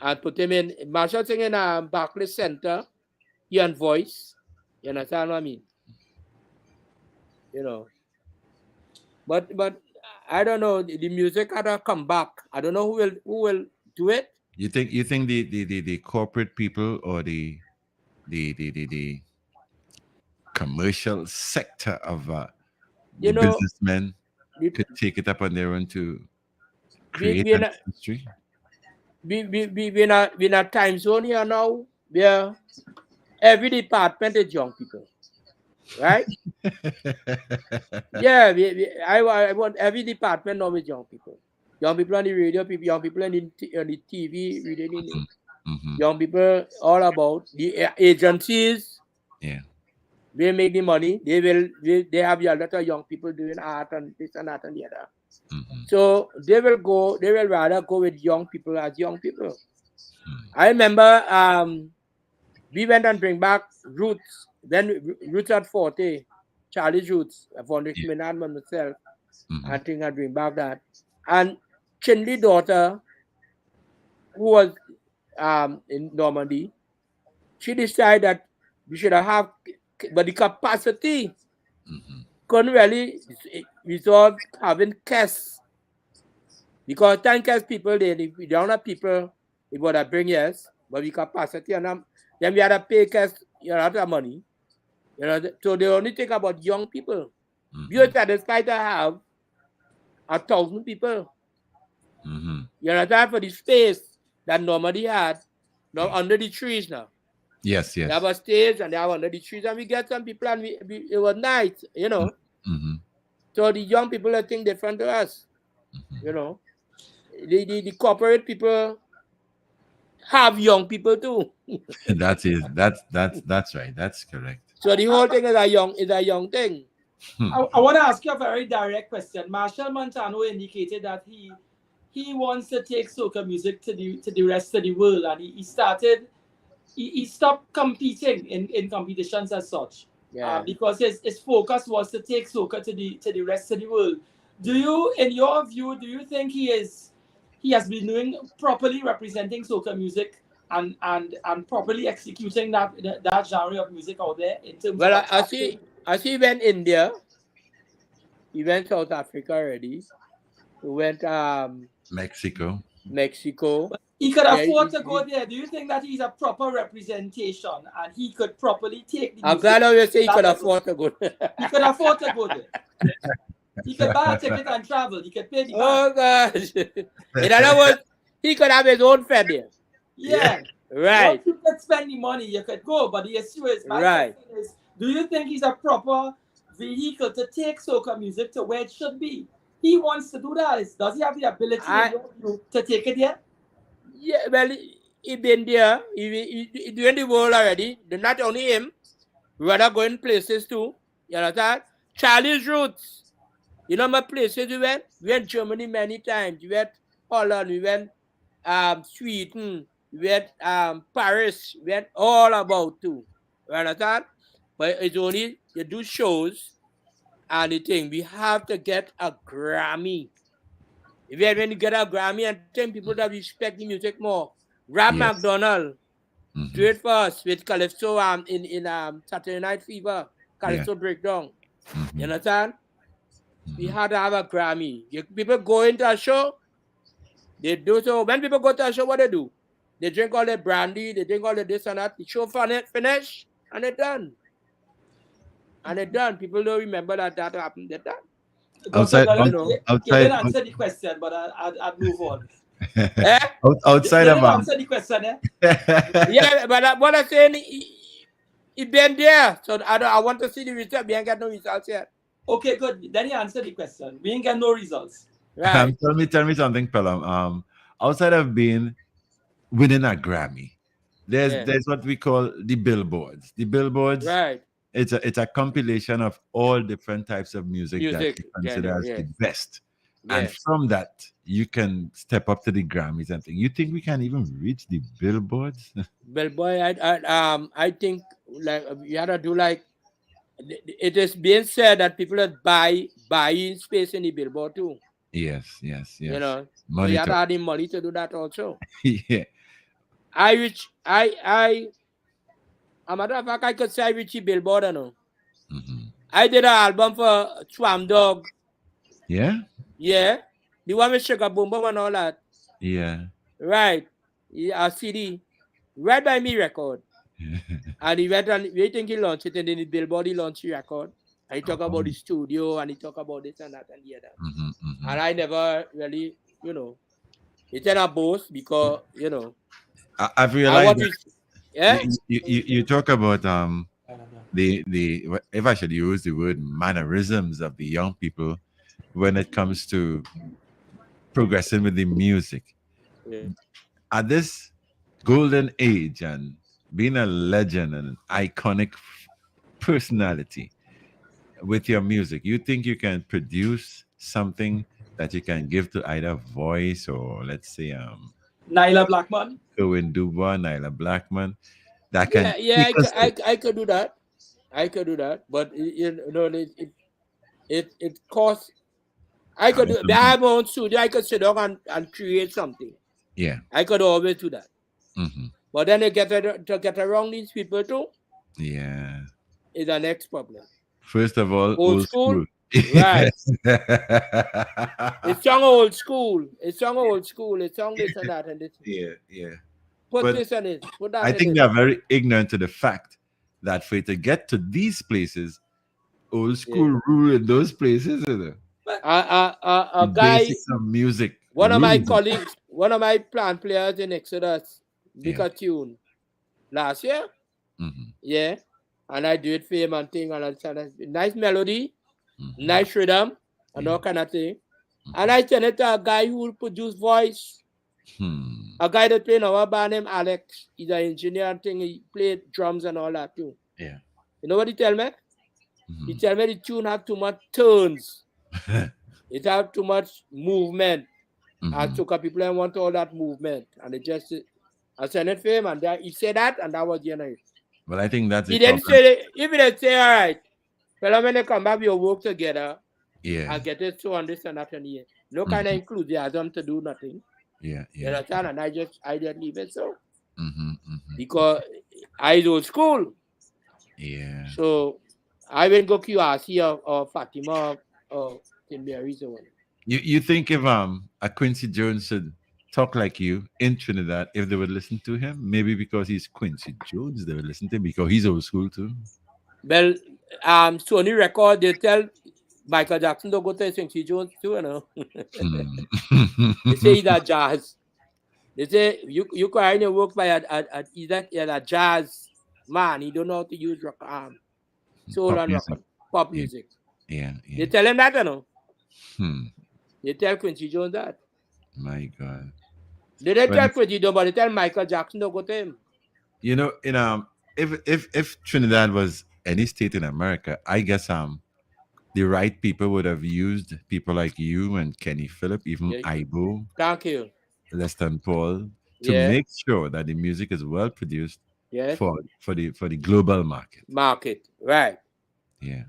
and put him in. Marshall sing in a Barclays Center. He on voice. You understand what I mean? But I don't know. The music had to come back. I don't know who will do it. You think the corporate people or the commercial sector of the businessmen could take it up on their own to create an industry? We're in a time zone here now where every department is young people, right? Yeah, I want every department now with young people. Young people on the radio, young people on the TV, reading young people all about the agencies. Yeah. They make the money. They have a lot of young people doing art and this and that and the other. So they will rather go with young people as young people. I remember we went and bring back Roots. Then Roots at 40, Charlie's Roots, Foundation Minard and myself. I think I bring back that. And Chinley's daughter, who was in Normandy, she decided that we should have, but the capacity couldn't really resolve having casts. Because 10 cast people, if we don't have people, it would have bring yes, but the capacity and then we had to pay cast a lot of money. So they only think about young people. We are satisfied to have 1,000 people. You understand, for the space that normally had now under the trees now. Yes. They have a stage and they have under the trees, and we get some people and it was nice, So the young people are think different to us, The corporate people have young people too. That's right. That's correct. So the whole thing is a young thing. I want to ask you a very direct question. Marshall Montano indicated that he wants to take soca music to the rest of the world, and he stopped competing in competitions as such. Because his focus was to take soca to the rest of the world. Do you, in your view, think he has been doing properly representing soca music and properly executing that genre of music out there in terms of I see he went India, he went South Africa already, he went Mexico. But he could afford to go there. Do you think that he's a proper representation and he could properly take the I'm glad you say he could afford to go. He could afford to go there. He could buy a ticket and travel. He could pay the Oh gosh. In other words, he could have his own fare there. Yeah. Right. Once you could spend the money, you could go. But the issue is, my question is, do you think he's a proper vehicle to take soca music to where it should be? He wants to do that. Does he have the ability to take it there? Yeah, well, he been there. He doing the world already. Not only him, we rather going places too. You understand? Charlie's Roots. You know my places we went? We went Germany many times. We went Holland. We went Sweden. We went Paris. We went all about too. You understand? But it's only you do shows and the thing. We have to get a Grammy. If you when you get a Grammy and tell people that respect the music more. Rap McDonald. Straight first with Calypso in Saturday Night Fever. Calypso Breakdown. You understand? We had to have a Grammy. People go into a show, they do so. When people go to a show, what they do? They drink all the brandy, they drink all the this and that. The show finish, and they're done. And they're done. People don't remember that happened. They're done. Dr. Outside, You didn't answer the question, but I'd move on. outside You of didn't answer the question, eh? Yeah, but what I'm saying, he been there. So I want to see the result. We ain't got no results yet. Okay, good. Then you answer the question. We ain't get no results. Right. Tell me something, Pelham. Outside of being winning a Grammy, there's what we call the billboards. The billboards, Right. It's a compilation of all different types of music that you consider as the best. And from that, you can step up to the Grammys and think. You think we can even reach the billboards? Billboard, I think like you have to do like it is being said that people are buying space in the billboard too. Yes. You know, Money so you have to have the money to do that also. Yeah. A matter of fact, I could say I reach the billboard, you know. I did an album for Swam Dog. Yeah? Yeah. The one with Sugar Boom Boom and all that. Yeah. Right. A CD. Right by me record. And he went and we think he launched it, and then the billboard he launched the record. And he talk about the studio, and he talk about this and that and the other. And I never really, you know, it's in a boast because, you know, I've realized you talk about the if I should use the word mannerisms of the young people when it comes to progressing with the music. At this golden age and being a legend and an iconic personality with your music, you think you can produce something that you can give to either voice or let's say Nyla Blackman, Owen Dubois, Nyla Blackman, that can I could do that. I could do that, but you know it costs. I could do. I have my own studio. I could sit down and create something. Yeah, I could always do that. But then to get around these people too. Yeah, is the next problem. First of all, old school. Right. It's young old school. It's young old school. It's young this and that and this. Yeah. Put this in it. Put that I in think it. they are very ignorant to the fact that for you to get to these places, old school rule in those places. A guy, basics of music. One of my colleagues, one of my plant players in Exodus, make a tune last year. Yeah. And I do it for him and thing, and I said, nice melody, nice rhythm, and all kind of thing. And I sent it to a guy who will produce voice. A guy that played in our band named Alex. He's an engineer and thing. He played drums and all that too. Yeah. You know what he tell me? He tell me the tune have too much turns. It have too much movement. And so people want all that movement. And it just, I sent it for him, and he said that, and that was the end of it. Well, I think that's he didn't say it. If he didn't say, all right, well, when they come back, we'll work together. Yeah. I'll get it so on this and that and here. No kind of enthusiasm to do nothing. Yeah. You understand? And I just leave it so. Because I old school. Yeah. So I will go QRC or Fatima or St. Mary's or one. You think if a Quincy Jones should talk like you in Trinidad, if they would listen to him, maybe because he's Quincy Jones, they would listen to him because he's old school too. Well, Sony Record, they tell Michael Jackson to go to Quincy Jones too, you know. They say he's a jazz. They say you can work by he's a jazz man. He don't know how to use rock soul and rock, pop music. Yeah. They tell him that, you know. They tell Quincy Jones that. My God. They didn't tell Quincy Jones, but they tell Michael Jackson to go to him. You know, if Trinidad was any state in America, I guess the right people would have used people like you and Kenny Phillip, even Ibo. Thank you. Leston Paul, to make sure that the music is well produced for the global market. Right. Yeah.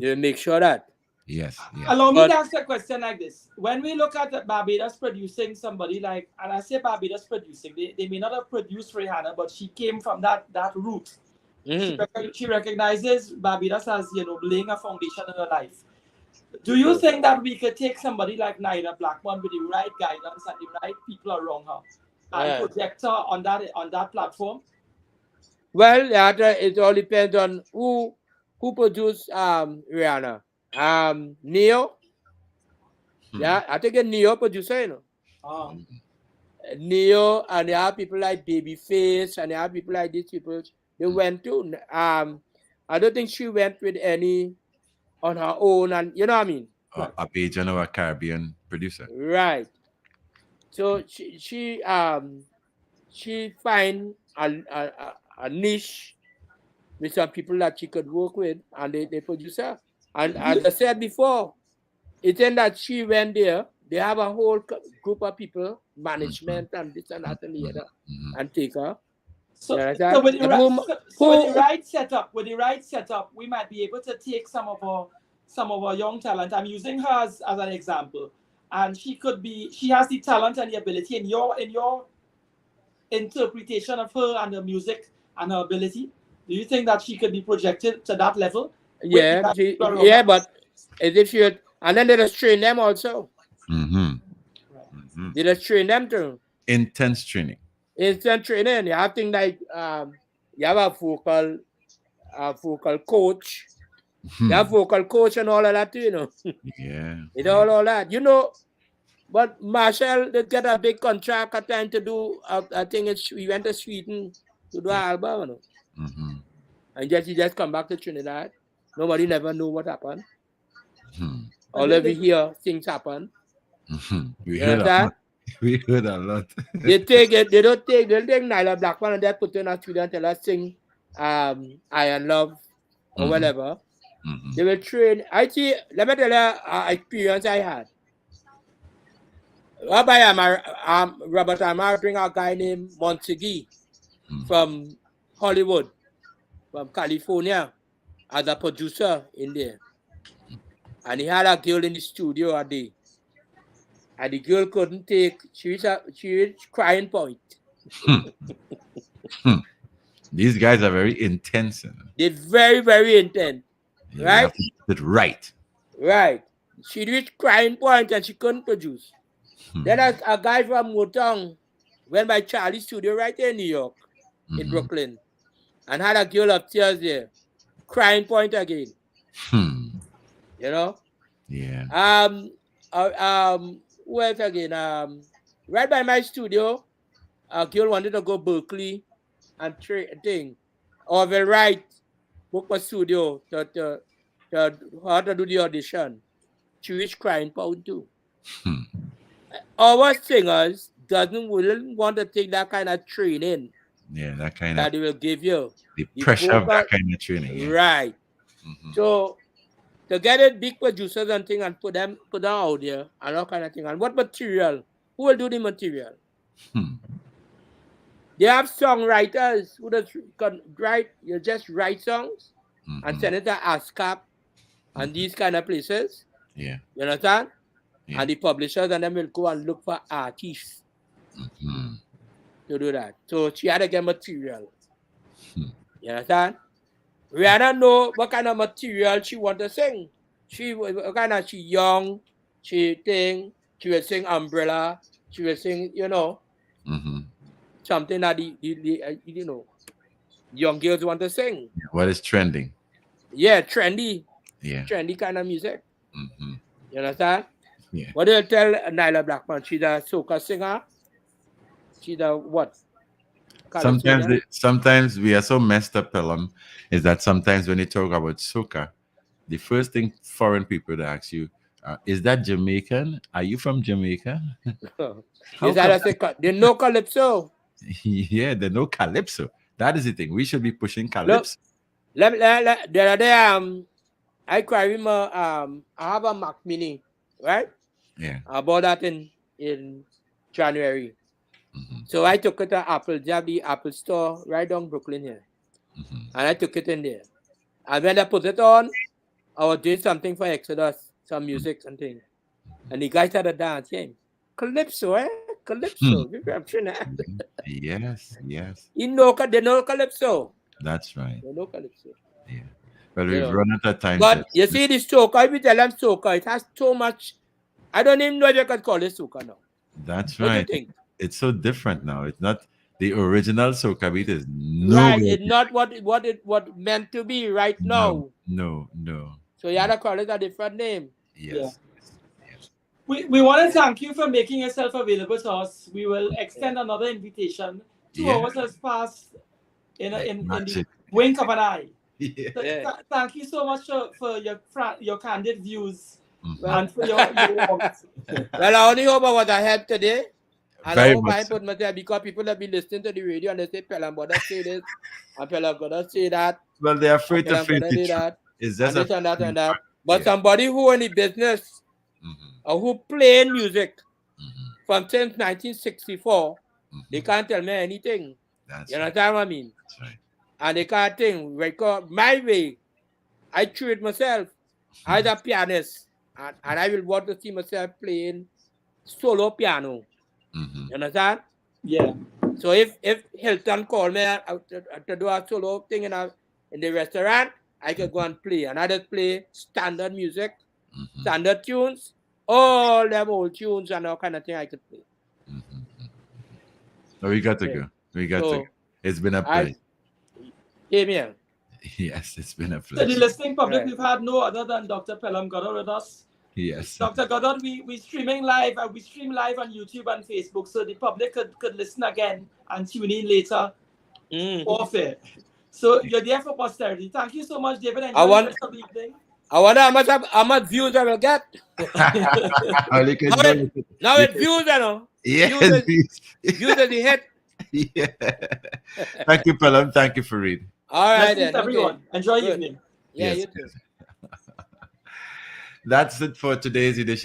You make sure that. Yes. Allow me to ask a question like this. When we look at Barbados producing somebody like, and I say Barbados producing, they may not have produced Rihanna, but she came from that route. She recognizes Barbados as, laying a foundation in her life. Do you think that we could take somebody like Nyla Blackman with the right guidance and the right people around her and project her on that platform? Well, it all depends on who produced Rihanna. Neo. Yeah, I think a Neo producer, Neo, and they have people like Babyface, and they have people like these people. They went to. I don't think she went with any on her own, and you know what I mean. A Bajan or a Caribbean producer. Right. So she find a niche with some people that she could work with, and they produce her. And as I said before, it's in that she went there. They have a whole group of people, management and this and that and the other, and take her. So with the right setup, we might be able to take some of our young talent. I'm using her as an example, and she has the talent and the ability in your interpretation of her and her music and her ability. Do you think that she could be projected to that level? Yeah, but as if you and then they just train them also. They just train them too. Intense training. Instant training. You have things like you have a vocal coach. You have vocal coach and all of that too, Yeah. It's all that. But Marshall did get a big contract at time to do I think we went to Sweden to do an album, and he just come back to Trinidad. Nobody never know what happened. All of we hear things happen. We heard a lot. We heard a lot. They'll take Nyla Blackman and they put in a studio and tell us sing Iron Love or whatever. They will train. Let me tell you an experience I had. Robert Amar bring a guy named Montegui from Hollywood, from California, as a producer in there. And he had a girl in the studio a day. And the girl couldn't take, she reached crying point. These guys are very intense. They're very, very intense. You right? have to get it right. Right. She reached crying point and she couldn't produce. Then a guy from Motown went by Charlie's studio right there in New York, in Brooklyn, and had a girl upstairs there, crying point again. You know? Yeah. Who else again? Right by my studio, a girl wanted to go Berkeley and thing. Orville Wright booked my studio to do the audition. She reached crying point too. Our singers wouldn't want to take that kind of training. Yeah, that kind that of they will give you. the pressure of that kind of training. Yeah. Right. So to get it big producers and thing and put them out there and all kind of thing. And what material? Who will do the material? They have songwriters who can write. You just write songs and send it to ASCAP and these kind of places. Yeah. You understand? Yeah. And the publishers and them will go and look for artists to do that. So she had to get material. You understand? Rihanna know what kind of material she want to sing. She young. She will sing Umbrella. She will sing, something that the young girls want to sing. What is trending? Yeah, trendy. Yeah. Trendy kind of music. You understand? Yeah. What do you tell Nyla Blackman? She's a soca singer. She's a what? Sometimes we are so messed up, Pelham, is that sometimes when you talk about soca, the first thing foreign people to ask you, is that Jamaican? Are you from Jamaica? They know calypso. Yeah, they know calypso. That is the thing. We should be pushing calypso. Look, the other day, I carry I have a Mac Mini, right? Yeah. I bought that in January. So I took it to Apple. They have the Apple store right down Brooklyn here. And I took it in there. And when I put it on, I was doing something for Exodus, some music and things. And the guy started dancing. Calypso, eh? Calypso. I'm sure that. Yes. They know calypso. That's right. There's no calypso. Yeah. Well, You we've know. run out of time. But you see this soca, if you tell them soca, it has so much. I don't even know if you can call it soca now. That's What do you right. think? It's so different now. It's not the original soca beat is Right, nowhere. it's not what meant to be right now. No. So you had to call it a different name. Yes. We want to thank you for making yourself available to us. We will extend another invitation. 2 hours has passed in the wink of an eye. Yeah. So, thank you so much for your candid views Mhm. and for your warmth. Well, I only hope I was a help today. And I Very hope I much so. put myself because people have been listening to the radio and they say, Pelham gonna say this, and Pelham gonna say that, Well, they're afraid to Pelham face gonna the do truth. that, It's and just this and that and that. But Yeah. somebody who in the business or who playing music from since 1964, they can't tell me anything. That's You right. understand what I mean? That's right. And they can't think record my way. I treat myself as a pianist, and I will want to see myself playing solo piano. You understand? Yeah. So if Hilton called me to do a solo thing in the restaurant, I could go and play. And I just play standard music, standard tunes, all them old tunes and all kind of thing I could play. So we got to go. We got to go. It's been a pleasure. Came here. Yes, it's been a To the pleasure. listening public, we've had no other than Dr. Pelham Goddard with us. Yes. Dr. Goddard, we streaming live. We stream live on YouTube and Facebook, so the public could listen again and tune in later. Off air. So you're there for posterity. Thank you so much, David. Enjoy the rest of the evening. I wonder how much views I will get. Now it's views, you know. Yes, views is the hit. Yeah. Thank you, Pelham. Thank you for reading. All right, Blessings, then. everyone. Okay. Enjoy Good. evening. Yeah, Yes. you too. That's it for today's edition.